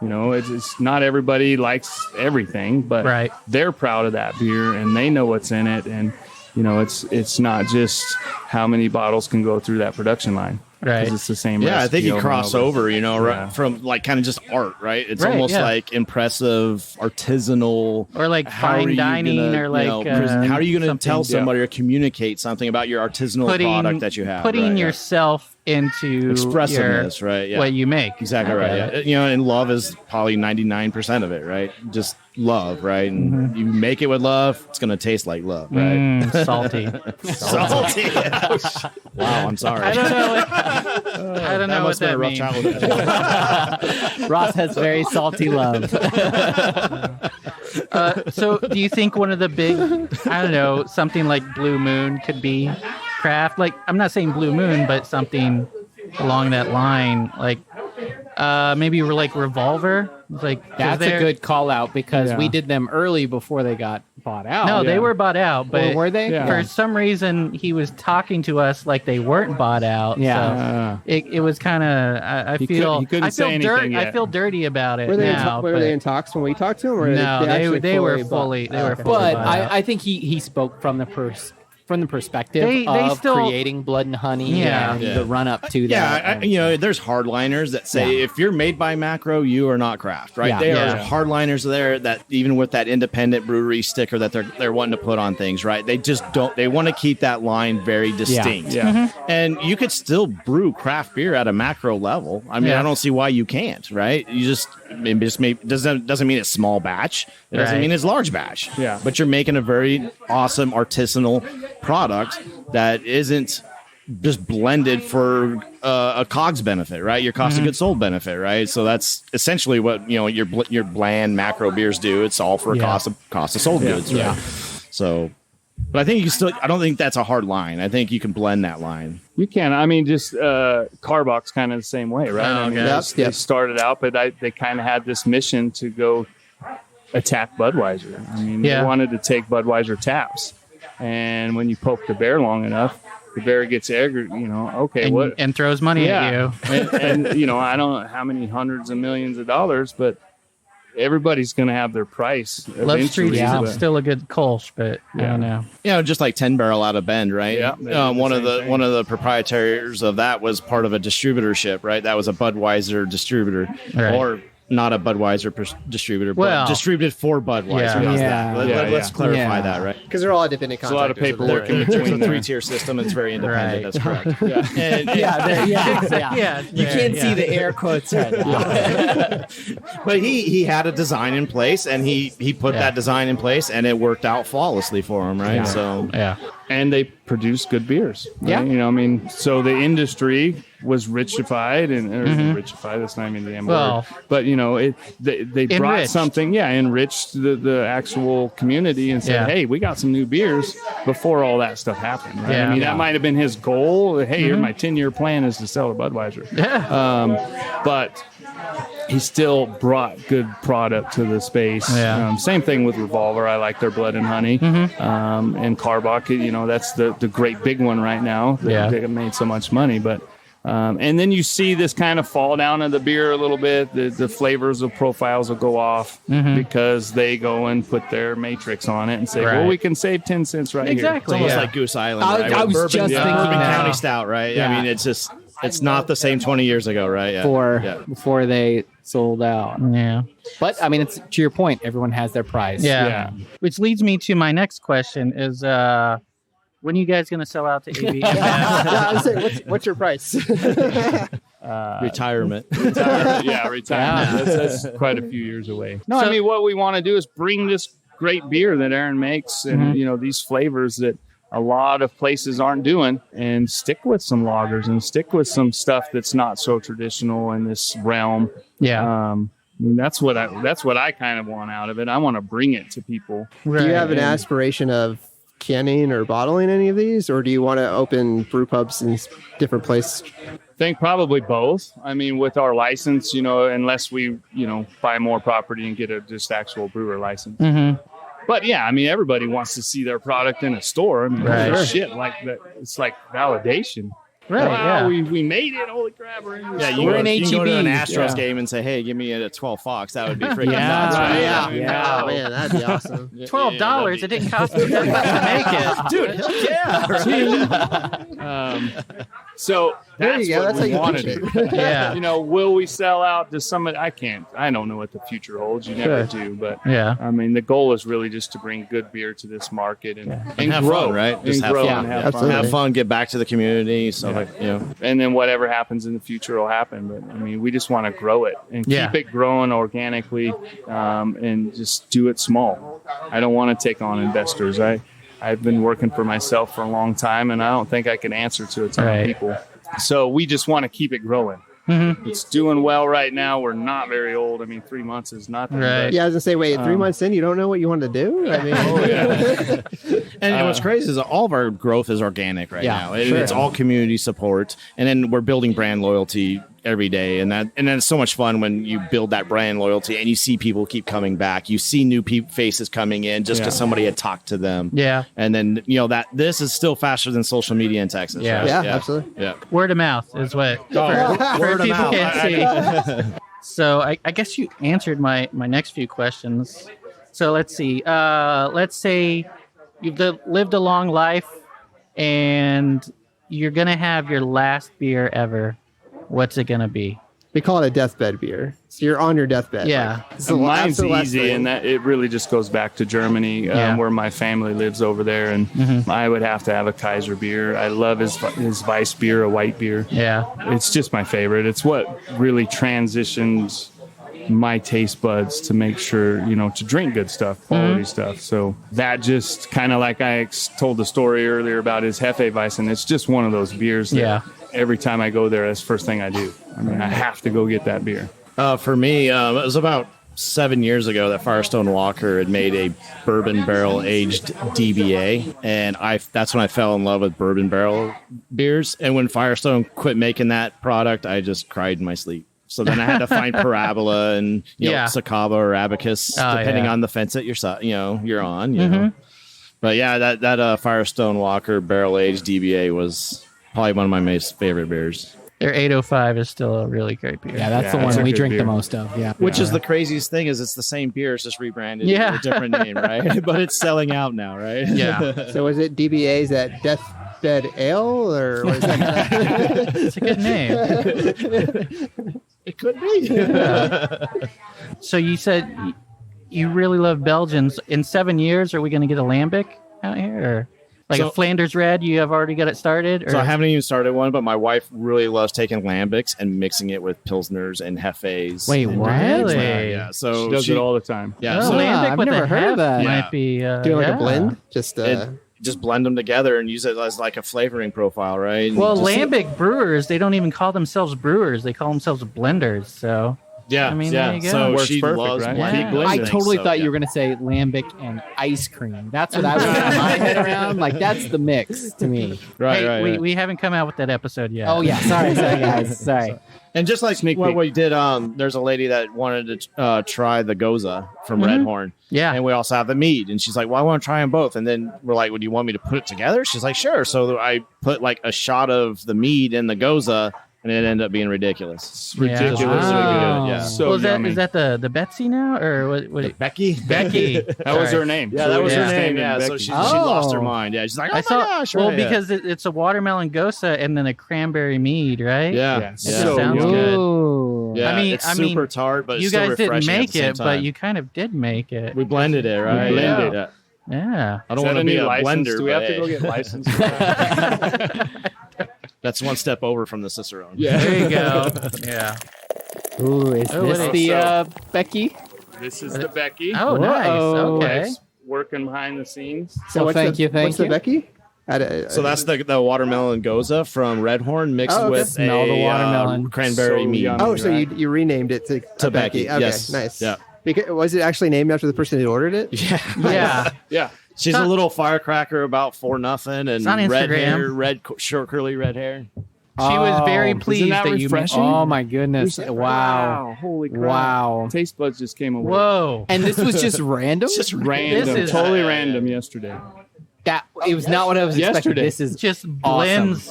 It's not everybody likes everything, but they're proud of that beer and they know what's in it. And, it's not just how many bottles can go through that production line. Right. 'Cause it's the same. Yeah, I think recipe you over cross and over, you know, Yeah. from like kind of just art, right? It's Right, almost yeah. like impressive, artisanal, Or like how are fine you dining gonna, or you like know, how are you going to tell something- somebody or communicate something about your artisanal product that you have? putting right? yourself into Expressiveness, right? Yeah. what you make. Exactly I right. get Yeah. it. You know, and love is probably 99% of it, right? Just love, right? And you make it with love, it's going to taste like love, right? Salty. Salty. Wow, I'm sorry. I don't know. I don't know what that means. Ross has very salty love. So, do you think one of the big, I don't know, something like Blue Moon could be craft? Like, I'm not saying Blue Moon, but something along that line, like maybe like Revolver. Like That's a good call out because we did them early before they got bought out. No, they were bought out, but Or were they? Yeah. for some reason he was talking to us like they weren't bought out. Yeah. So it was kind of I He feel couldn't I feel say dirt. anything I yet. feel dirty about it Were they, now. were they in talks when we talked to them? Or No, actually they were bought- fully. They were Okay. fully But bought out. I think he spoke from the perspective They of still- creating Blood and Honey Yeah. and Yeah. the run up to Yeah, that. you know, there's hardliners that say if you're made by macro, you are not craft, right? Yeah. There Yeah. are hardliners there that even with that independent brewery sticker that they're wanting to put on things, right? They just don't. They want to keep that line very distinct. Yeah. And you could still brew craft beer at a macro level. I mean, Yeah. I don't see why you can't, right? You just doesn't mean it's small batch. It doesn't Right. mean it's large batch. Yeah. But you're making a very awesome artisanal product that isn't just blended for a COGS benefit, right? Your cost of goods sold benefit, right? So that's essentially what your bland macro beers do. It's all for a cost of sold goods, right? Yeah. So, but I think you can still. I don't think that's a hard line. I think you can blend that line. You can. I mean, just Carbach's kind of the same way, right? I mean, they started out, but they kind of had this mission to go attack Budweiser. I mean, they wanted to take Budweiser taps. And when you poke the bear long enough, the bear gets angry, okay, what? And throws money at you. and I don't know how many hundreds of millions of dollars, but everybody's going to have their price. Love Street's eventually. still a good Kolsch, but I don't know. Just like 10 Barrel out of Bend, right? Yeah, one of the proprietaries of that was part of a distributorship, right? That was a Budweiser distributor, Right. or not a Budweiser distributor, but Well, distributed for Budweiser. yeah. How's Yeah. that? Let's clarify Yeah. that, right? Because they're all independent There's a lot of contractors. paperwork in There's between a there. 3-tier system. It's very independent. Right. That's correct. Yeah, You can't see the air quotes right now. But he had a design in place, and he put that design in place, and it worked out flawlessly for him, right? Yeah. So Yeah. And they produce good beers. Right? Yeah. So the industry was richified richified. That's not even the damn Well, word. But they brought enriched. something, enriched the actual community and said, Yeah. hey, we got some new beers before all that stuff happened. Right? Yeah. I mean, that might have been his goal. Hey, my 10-year plan is to sell to Budweiser. Yeah. But he still brought good product to the space. Yeah. Same thing with Revolver. I like their Blood and Honey. And Carbach, that's the great big one right now. They have made so much money. But and then you see this kind of fall down of the beer a little bit. The flavors of profiles will go off because they go and put their matrix on it and say, Right. well, we can save 10 cents right Exactly. it's almost Yeah. like Goose Island, I- right? I With was just thinking Bourbon that. County Stout, right? Yeah. I mean, it's not the same 20 years ago, right? Yeah. Before they sold out. Yeah. But I mean, it's to your point. Everyone has their price. Yeah. Yeah. Which leads me to my next question is when are you guys going to sell out to AB? I was saying, what's your price? Retirement. Retirement. That's quite a few years away. No, So- I mean, what we want to do is bring this great beer that Aaron makes and, these flavors that a lot of places aren't doing and stick with some lagers and stick with some stuff that's not so traditional in this realm. Yeah. I mean, that's what I kind of want out of it. I want to bring it to people. Do you have an aspiration of canning or bottling any of these, or do you want to open brew pubs in different places? I think probably both. I mean, with our license, unless we, buy more property and get a just actual brewer license. But yeah, I mean, everybody wants to see their product in a store. I mean, holy shit, like that. It's like validation. Right. Wow, Yeah. we made it. Holy crap, we're in the Yeah, store. you can go to an HEB. Astros game and say, "Hey, give me a 12 Fox." That would be freaking Yeah. nuts, right? Yeah. Oh, man, that'd be awesome. $12. It didn't cost me that much to make it. Dude, yeah. So There that's you go. what That's how we you want to pitch do. it. Yeah. You know, will we sell out to somebody? I don't know what the future holds. You never do. But Yeah. I mean, the goal is really just to bring good beer to this market and have grow, fun, right? Just And have grow fun. and have Absolutely. fun. Have fun, get back to the community. So, And then whatever happens in the future will happen. But I mean, we just want to grow it and Yeah. keep it growing organically, and just do it small. I don't want to take on investors. I've been working for myself for a long time, and I don't think I can answer to a ton Right. of people. So we just want to keep it growing. Mm-hmm. It's doing well right now. We're not very old. I mean, 3 months is nothing. Right. but- Yeah, I was gonna say, wait, 3 months in, you don't know what you want to do? I mean, Oh, yeah. And what's crazy is all of our growth is organic right Yeah, now. sure. It's all community support, and then we're building brand loyalty every day, and then it's so much fun when you build that brand loyalty and you see people keep coming back. You see new faces coming in just because somebody had talked to them. Yeah. And then that this is still faster than social media in Texas. Yeah. right? Yeah, absolutely. Yeah. Word of mouth is what for Word of people mouth. can't see. So I guess you answered my next few questions. So let's see. Let's say you've lived a long life and you're gonna have your last beer ever. What's it gonna be? We call it a deathbed beer. So you're on your deathbed. Yeah. Like, it's the Mine's absolute last easy, thing. and that it really just goes back to Germany, Yeah. where my family lives over there, and I would have to have a Kaiser beer. I love his Weiss beer, a white beer. Yeah. It's just my favorite. It's what really transitions my taste buds to make sure, to drink good stuff, quality stuff. So that just kind of like I told the story earlier about his Hefeweizen. It's just one of those beers that every time I go there, that's the first thing I do. I mean, I have to go get that beer. For me, it was about 7 years ago that Firestone Walker had made a bourbon barrel aged DBA, and that's when I fell in love with bourbon barrel beers. And when Firestone quit making that product, I just cried in my sleep. So then I had to find Parabola and Sacaba or Abacus, depending on the fence that you're on. You know. But yeah, that Firestone Walker barrel aged DBA was probably one of my most favorite beers. Their 805 is still a really great beer. Yeah, that's the it's a one we good drink beer. the most of. Yeah. Which is the craziest thing is it's the same beer, it's just rebranded Yeah. with a different name, right? But it's selling out now, right? Yeah. So is it DBA's at Deathbed Ale, or what is that? It's a good name. It could be. So you said you really love Belgians. In 7 years, are we going to get a lambic out here? Or like a Flanders Red, you have already got it started? Or? So I haven't even started one, but my wife really loves taking lambics and mixing it with pilsners and hefes. Wait, and what? Really? Yeah, so She does it all the time. Yeah, Oh, so lambic I've with never a heard of hef that. might be Doing like a blend? Just just blend them together and use it as like a flavoring profile, right? And Well, just- lambic brewers, they don't even call themselves brewers. They call themselves blenders. So Yeah, I mean, yeah. there you go. So Works she perfect, loves right? blending. Yeah. those I things, totally so, thought yeah. you were going to say lambic and ice cream. That's what I was getting my head around. Like, that's the mix to me. Right, hey, right, right. we haven't come out with that episode yet. Oh, yeah. Sorry, guys. Sorry. And just like Sneak what peek. we did, there's a lady that wanted to try the Goza from Red Horn. Yeah. And we also have the mead. And she's like, well, I want to try them both. And then we're like, well, do you want me to put it together? She's like, sure. So I put like a shot of the mead in the Goza, and it ended up being ridiculous. It's ridiculous. Wow. Yeah. So Well, yummy. is that the Betsy now or what? Becky? Becky. That was her name. Yeah, that was her Yeah. name. Yeah, so Becky. she lost her Oh. mind. Yeah, she's like, oh I my saw. gosh. Well, right, yeah. because it's a watermelon gosa and then a cranberry mead, right? Yeah. Yeah, It so sounds yummy. good. Ooh. Yeah, I mean- it's I mean, super tart, but You it's still guys didn't refreshing at make the same it, but time. you kind of did make it. We blended it, right? We blended yeah. it. Yeah. I don't Is want that to be new a license? blender. Do we have but to go hey, get licensed? for that? That's one step over from the Cicerone. There you go. Yeah. Ooh, is Oh, this it the is. Becky? This is the Becky. Oh, nice. Whoa. Okay. Wife's working behind the scenes. So what's thank the, you, thank what's the you. Becky? So that's the watermelon Goza from Red Horn mixed Oh, okay. with Smell the watermelon. cranberry So mead. yummy. Oh, so right? you renamed it to Becky, Okay, yes. nice. Yeah. Because, was it actually named after the person who ordered it? Yeah. Yeah. Yeah. She's a little firecracker about 4-0 and on red Instagram. hair, Oh, short curly red hair. She was very pleased that that you refreshing? Oh, my goodness. Wow. Holy crap. Wow. Taste buds just came away. Whoa. And this was just random? It's just Random. This is- Totally random yesterday. That it was not what I was expecting. Yesterday. This is Just blends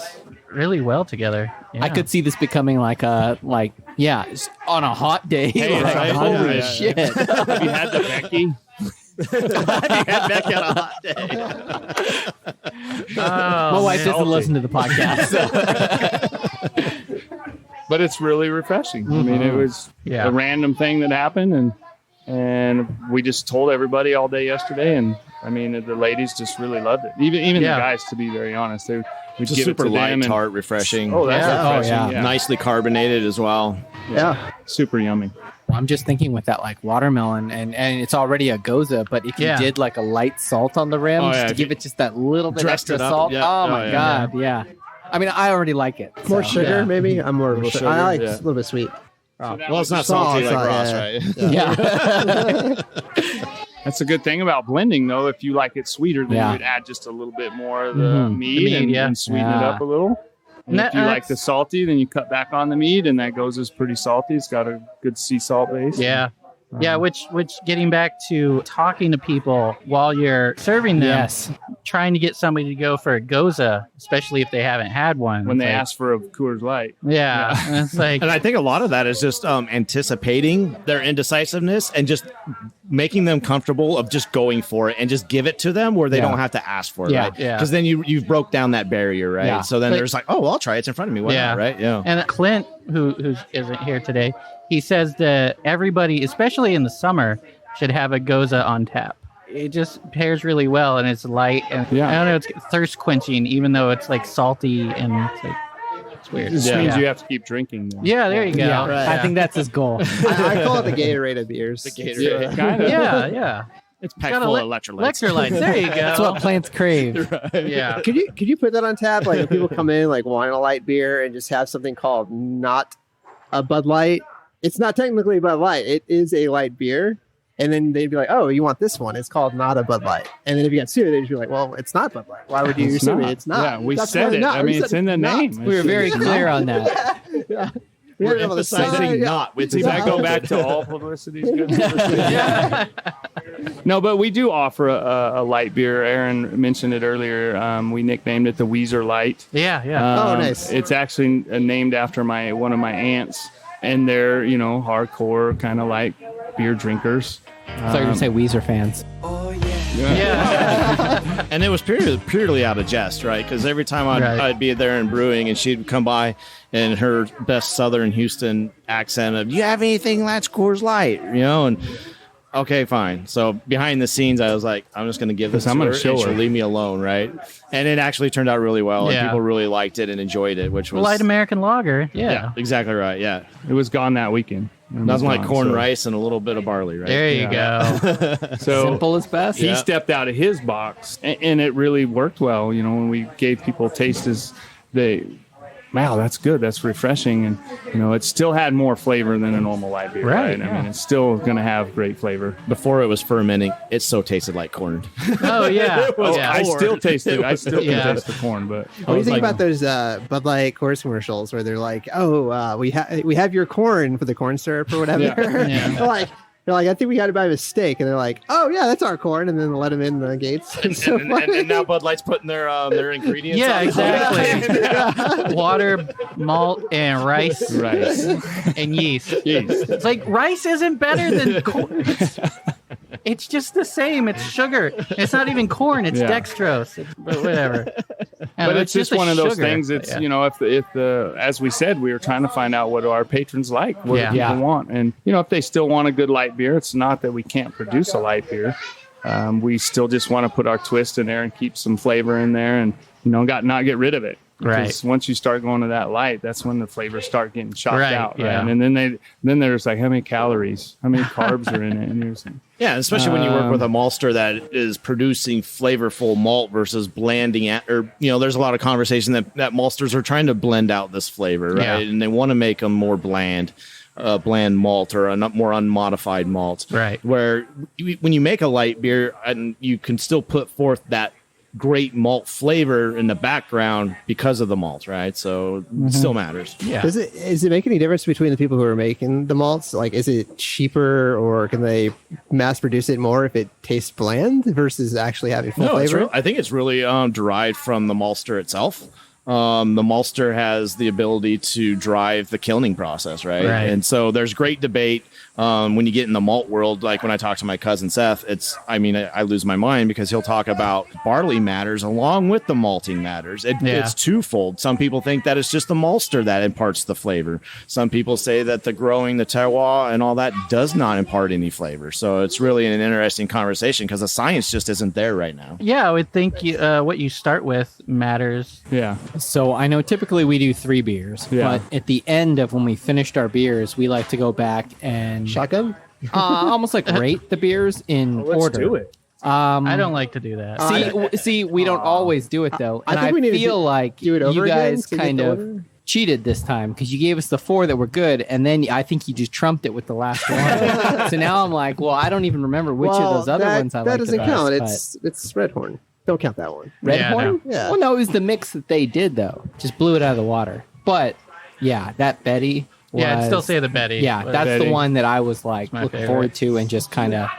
really well together. Yeah. I could see this becoming like on a hot day. Hey, like, right? holy Yeah. shit. Have you had the Becky? Head back on a hot day. My wife doesn't listen to the podcast. But it's really refreshing. I mean, it was a random thing that happened, and we just told everybody all day yesterday, and I mean, the ladies just really loved it. Even the guys, to be very honest, we just give super it to light, them and, tart, refreshing. Oh, that's refreshing. Yeah. Nicely carbonated as well. Yeah. Super yummy. Well, I'm just thinking with that like watermelon, and it's already a goza, but if you did like a light salt on the rim to give it just that little bit extra salt, oh my god, yeah. I mean, I already like it. More sugar, maybe. I'm more of a sugar. I like a little bit sweet. Well, it's not salty like Ross, right? Yeah. That's a good thing about blending, though. If you like it sweeter, then you would add just a little bit more of the mead and sweeten it up a little. And if you like the salty, then you cut back on the mead, and that goes as pretty salty. It's got a good sea salt base. Yeah. Yeah, which getting back to talking to people while you're serving them, trying to get somebody to go for a goza, especially if they haven't had one. When they ask for a Coors Light. Yeah. And it's like, and I think a lot of that is just anticipating their indecisiveness and just making them comfortable of just going for it and just give it to them where they don't have to ask for it, right? Yeah. Because then you've broke down that barrier, right? Yeah. So then there's like, oh, well, I'll try it. It's in front of me. Why not, right? Yeah. And Clint, who isn't here today, he says that everybody, especially in the summer, should have a goza on tap. It just pairs really well, and it's light, and I don't know, it's thirst quenching, even though it's like salty and it's like it's weird. It just means you have to keep drinking them. Yeah, there you go. Yeah, right. I think that's his goal. I call it the Gatorade of beers. The Gatorade. Yeah. It's packed full of electrolytes. Electrolytes. There you go. That's what plants crave. Yeah. Could you put that on tap? Like if people come in like wanting a light beer and just have something called not a Bud Light. It's not technically Bud Light. It is a light beer. And then they'd be like, oh, you want this one? It's called not a Bud Light. And then if you got sued, they'd just be like, well, it's not Bud Light. Why would you sue me? It's not. Yeah, we said it. I mean, it's in the name. We were very clear on that. Yeah. We're emphasizing not. Does that go back to all publicity? Good publicity? No, but we do offer a light beer. Aaron mentioned it earlier. We nicknamed it the Weezer Light. Yeah. Oh, nice. It's actually named after one of my aunts, and they're hardcore kind of like beer drinkers. I thought you were going to say Weezer fans. Yeah. And it was purely out of jest, right? Because every time I'd be there and brewing, and she'd come by in her best Southern Houston accent of, "You have anything that's Coors Light?" And okay, fine. So behind the scenes, I was like, I'm just going to give this to her, and she'll leave me alone, right? And it actually turned out really well, and people really liked it and enjoyed it, which was light American lager. Yeah, exactly right. Yeah, it was gone that weekend. Nothing like corn, rice, and a little bit of barley, right? There you go. So simple as best. He stepped out of his box, and it really worked well. When we gave people tastes, wow, that's good. That's refreshing. And, it still had more flavor than a normal light beer. Right. I mean, it's still going to have great flavor. Before it was fermenting, it so tasted like corn. Oh, yeah. I still taste it. I still can taste the corn. But what do you think about those Bud Light Coors commercials where they're like, oh, we have your corn for the corn syrup or whatever? Yeah. They're like, I think we got it by mistake. And they're like, oh, yeah, that's our corn. And then let them in the gates. And now Bud Light's putting their ingredients on. Exactly. Water, malt, and rice. And yeast. It's like rice isn't better than corn. It's just the same. It's sugar. It's not even corn. It's dextrose. But whatever. But it's just one of those things. It's if as we said, we were trying to find out what our patrons like, what do people want, and if they still want a good light beer, it's not that we can't produce a light beer. We still just want to put our twist in there and keep some flavor in there, and not get rid of it. Because once you start going to that light, that's when the flavors start getting chopped out, right? And then there's like how many calories, how many carbs are in it, and you're yeah, especially when you work with a maltster that is producing flavorful malt versus blending there's a lot of conversation that maltsters are trying to blend out this flavor, right? And they want to make them more bland malt or a more unmodified malt, right? Where when you make a light beer, and you can still put forth that great malt flavor in the background because of the malt, right? So it still matters. Yeah. Does it make any difference between the people who are making the malts? Like, is it cheaper, or can they mass produce it more if it tastes bland versus actually having full flavor? I think it's really derived from the maltster itself. The maltster has the ability to drive the kilning process, right? And so there's great debate When you get in the malt world, like when I talk to my cousin Seth, I lose my mind because he'll talk about barley matters along with the malting matters. It's twofold. Some people think that it's just the maltster that imparts the flavor. Some people say that the growing, the terroir, and all that does not impart any flavor. So it's really an interesting conversation because the science just isn't there right now. Yeah, I would think what you start with matters. Yeah. So I know typically we do 3 beers, but at the end of when we finished our beers, we like to go back and Shotgun? almost like rate the beers in order. Let's do it. I don't like to do that. See, we don't always do it though, and I think we need to feel like do it over you guys again to kind get the of order. cheated this time because you gave us the 4 that were good, and then I think you just trumped it with the last one. So now I'm like, well, I don't even remember which of those other ones I liked. That doesn't the count. best, It's Redhorn. Don't count that one. but Yeah, Redhorn. no. Yeah. Well, no, it was the mix that they did though. Just blew it out of the water. But yeah, that Betty. Yeah, I'd was- still say the Betty. Yeah, but- that's Betty. the one that I was like my looking favorite. forward to, and just kind of.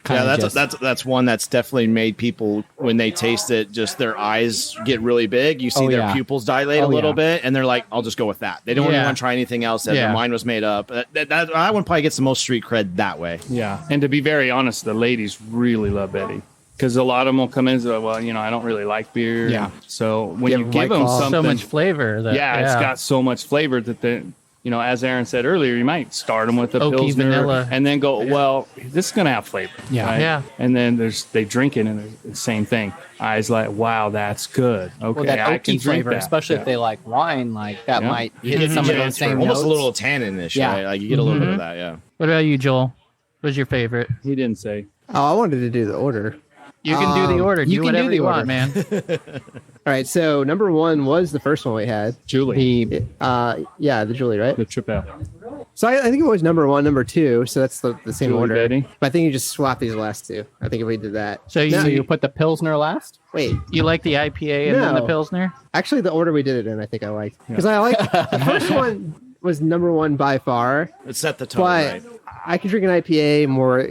Yeah, that's one that's definitely made people, when they taste it, just their eyes get really big. You see their pupils dilate a little bit, and they're like, I'll just go with that. They don't even want to try anything else. Their mind was made up. That one probably gets the most street cred that way. Yeah. And to be very honest, the ladies really love Betty. Because a lot of them will come in and say, well, I don't really like beer. Yeah. So when you White give them Claw. something. so much flavor. That, It's got so much flavor that as Aaron said earlier, you might start them with a Oaky Pilsner vanilla. and then go, well, this is going to have flavor. Yeah. right? Yeah. And then they drink it and it's the same thing. Eyes like, wow, that's good. Okay, Well, that I can oaky drink flavor, that. especially if they like wine, like that Yeah. might You hit get some of those same almost notes. a little tannin-ish, Yeah. right? Like you get a little bit of that, yeah. What about you, Joel? What's your favorite? He didn't say. Oh, I wanted to do the order. You can do the order. you Do can do whatever the you order. want, man. All right, so number 1 was the first one we had. Julie, The The Julie, right? the trip out. So I think it was number 1, number 2. So that's the same Julie order. Betty. But I think you just swap these last 2. I think if we did that. So you, so you put the Pilsner last? Wait, you like the IPA and then the No. Pilsner? actually, the order we did it in, I think I liked because I like the first one was number 1 by far. It set the tone, But right? I can drink an IPA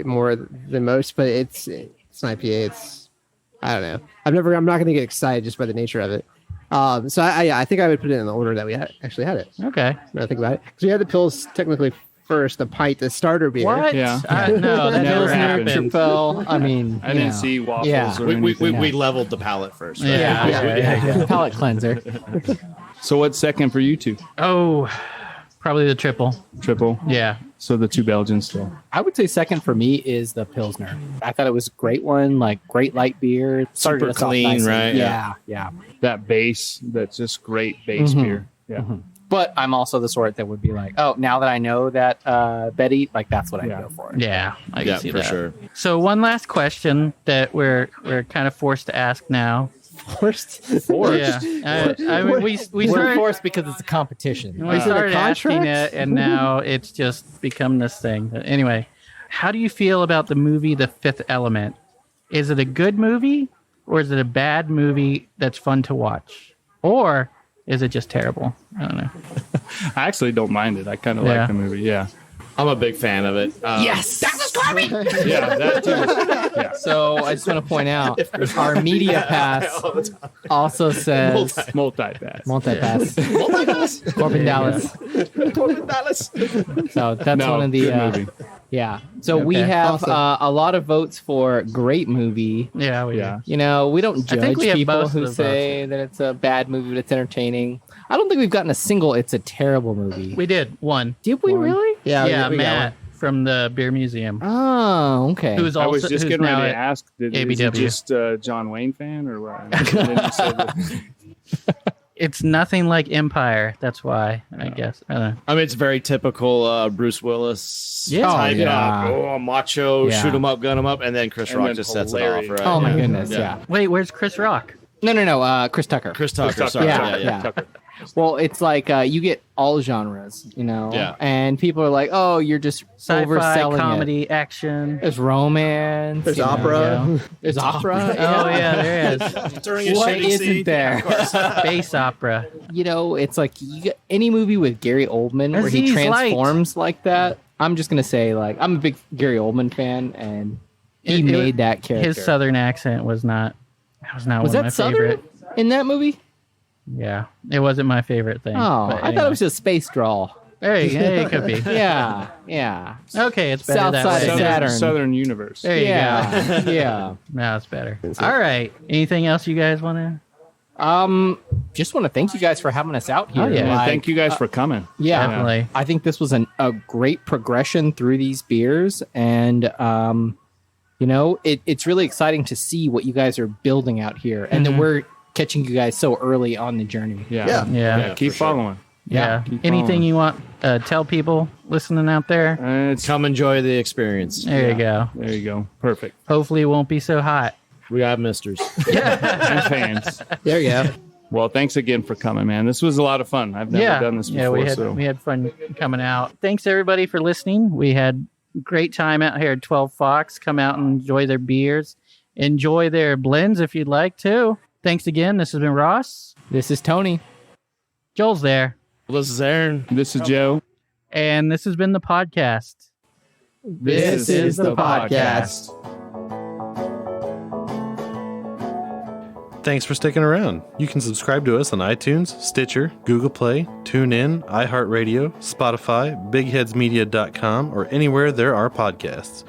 more than most. But it's an IPA. I don't know. I'm not going to get excited just by the nature of it. So I think I would put it in the order that we actually had it. Okay. When I think about it, because we had the pills technically first, the pint, the starter beer. What? Yeah. No, that Never never happened. happened. Tripel. I mean, I didn't see waffles Yeah. or We anything. leveled the palate first, right? Yeah. palate cleanser. So what's second for you two? Oh, probably the triple. Triple. Yeah. So the 2 Belgians still. I would say second for me is the Pilsner. I thought it was a great one, like great light beer. Started Super us off clean, nicely. right? Yeah. That base, that's just great base beer. Yeah. But I'm also the sort that would be like, oh, now that I know that Betty, like that's what I Yeah. go for. Yeah. I can Yeah, see for that. sure. So one last question that we're kind of forced to ask now. Forced. Yeah. I mean, we We're started, forced because it's a competition. we started asking contract? it, and now it's just become this thing. Anyway, how do you feel about the movie The Fifth Element? Is it a good movie, or is it a bad movie that's fun to watch? Or is it just terrible? I don't know. I actually don't mind it. I kind of Yeah. like the movie. Yeah. I'm a big fan of it. Yes. Yeah. That too. So I just want to point out our media pass also says Multi-pass. multi-pass. Corbin Dallas. So that's No, one of the good movie. yeah. So we Okay. have Awesome. a lot of votes for great movie. Yeah, we Yeah. You know, we don't I think judge we have people both who of the say that it's a bad movie, but it's entertaining. I don't think we've gotten a single "it's a terrible movie." We did one. Did we really? Yeah, we got Matt from the Beer Museum. Oh, okay. Who's I also was just who's getting now ready to at- ask, is it ABW. just John Wayne fan or what? And then you said that- It's nothing like Empire. That's why, I guess. I don't know. I mean, it's very typical Bruce Willis Yeah. type. Oh, yeah. Macho, Yeah. shoot him up, gun him up, and then Chris And Rock then just sets it off, hilarious. right? Oh my Yeah. goodness, Yeah. yeah. Wait, where's Chris Rock? No, Chris Tucker. Chris Tucker, Tucker. sorry. Yeah, Yeah. yeah. Well, it's like you get all genres, you know, Yeah. and people are like, "Oh, you're just Sci-fi, overselling comedy, it." action. There's romance. There's you know, opera. Yeah. There's opera. Oh yeah, there is. During a What shooting isn't scene, there? Space opera. You know, it's like you get any movie with Gary Oldman where he Aziz transforms like that. I'm just gonna say, like, I'm a big Gary Oldman fan, and he made that character. His southern accent was not. That was not was one that of my Southern favorite. in that movie? Yeah, it wasn't my favorite thing. Oh, but I thought anyway. it was just space drawl. Hey, it could be. Yeah. Okay, it's better South that side way. of Saturn. Southern Universe. There you Yeah. go. Yeah. Now it's better. All right. Anything else you guys want to? Just want to thank you guys for having us out here. Oh, yeah. Yeah, Like, thank you guys for coming. Yeah, Definitely. I think this was a great progression through these beers, and it's really exciting to see what you guys are building out here, and that we're catching you guys so early on the journey. Yeah. Keep following. Yeah. Keep Anything following. you want tell people listening out there? Come enjoy the experience. There you go. There you go. Perfect. Hopefully it won't be so hot. We got misters. And fans. There you go. Well, thanks again for coming, man. This was a lot of fun. I've never done this before. We had fun coming out. Thanks everybody for listening. We had a great time out here at 12 Fox. Come out and enjoy their beers. Enjoy their blends if you'd like to. Thanks again. This has been Ross. This is Tony. Joel's there. This is Aaron. This is Joe. And this has been the podcast. This is the podcast. Thanks for sticking around. You can subscribe to us on iTunes, Stitcher, Google Play, TuneIn, iHeartRadio, Spotify, BigHeadsMedia.com, or anywhere there are podcasts.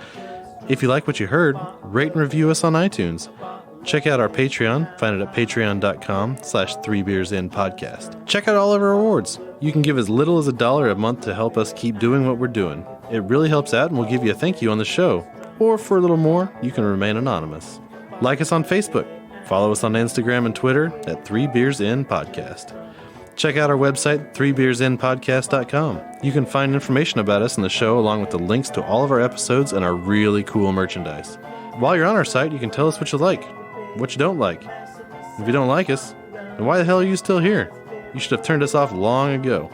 If you like what you heard, rate and review us on iTunes. Check out our Patreon. Find it at patreon.com/3beersinpodcast. Check out all of our awards. You can give as little as $1 a month to help us keep doing what we're doing. It really helps out, and we'll give you a thank you on the show. Or for a little more, you can remain anonymous. Like us on Facebook. Follow us on Instagram and Twitter at 3beersinpodcast. Check out our website, 3beersinpodcast.com. You can find information about us in the show along with the links to all of our episodes and our really cool merchandise. While you're on our site, you can tell us what you like, what you don't like. If you don't like us, then why the hell are you still here? You should have turned us off long ago.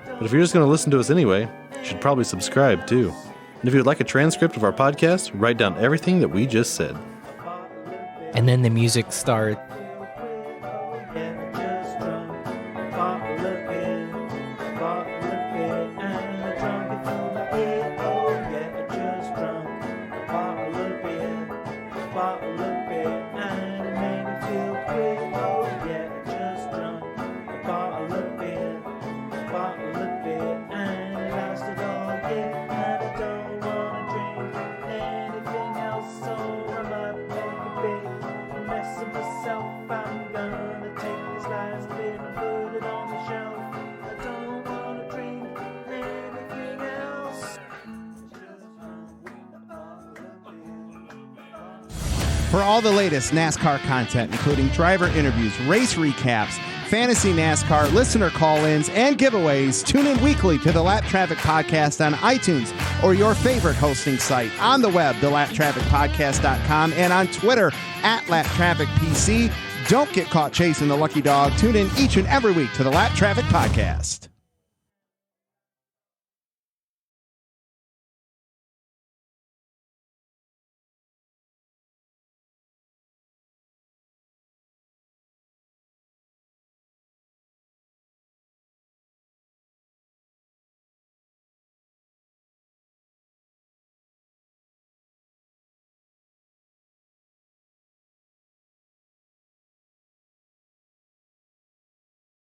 But if you're just going to listen to us anyway, you should probably subscribe too. And if you would like a transcript of our podcast, write down everything that we just said. And then the music starts. For all the latest NASCAR content, including driver interviews, race recaps, fantasy NASCAR, listener call-ins, and giveaways, tune in weekly to the Lap Traffic Podcast on iTunes or your favorite hosting site. On the web, thelaptrafficpodcast.com, and on Twitter, @LapTrafficPC. Don't get caught chasing the lucky dog. Tune in each and every week to the Lap Traffic Podcast.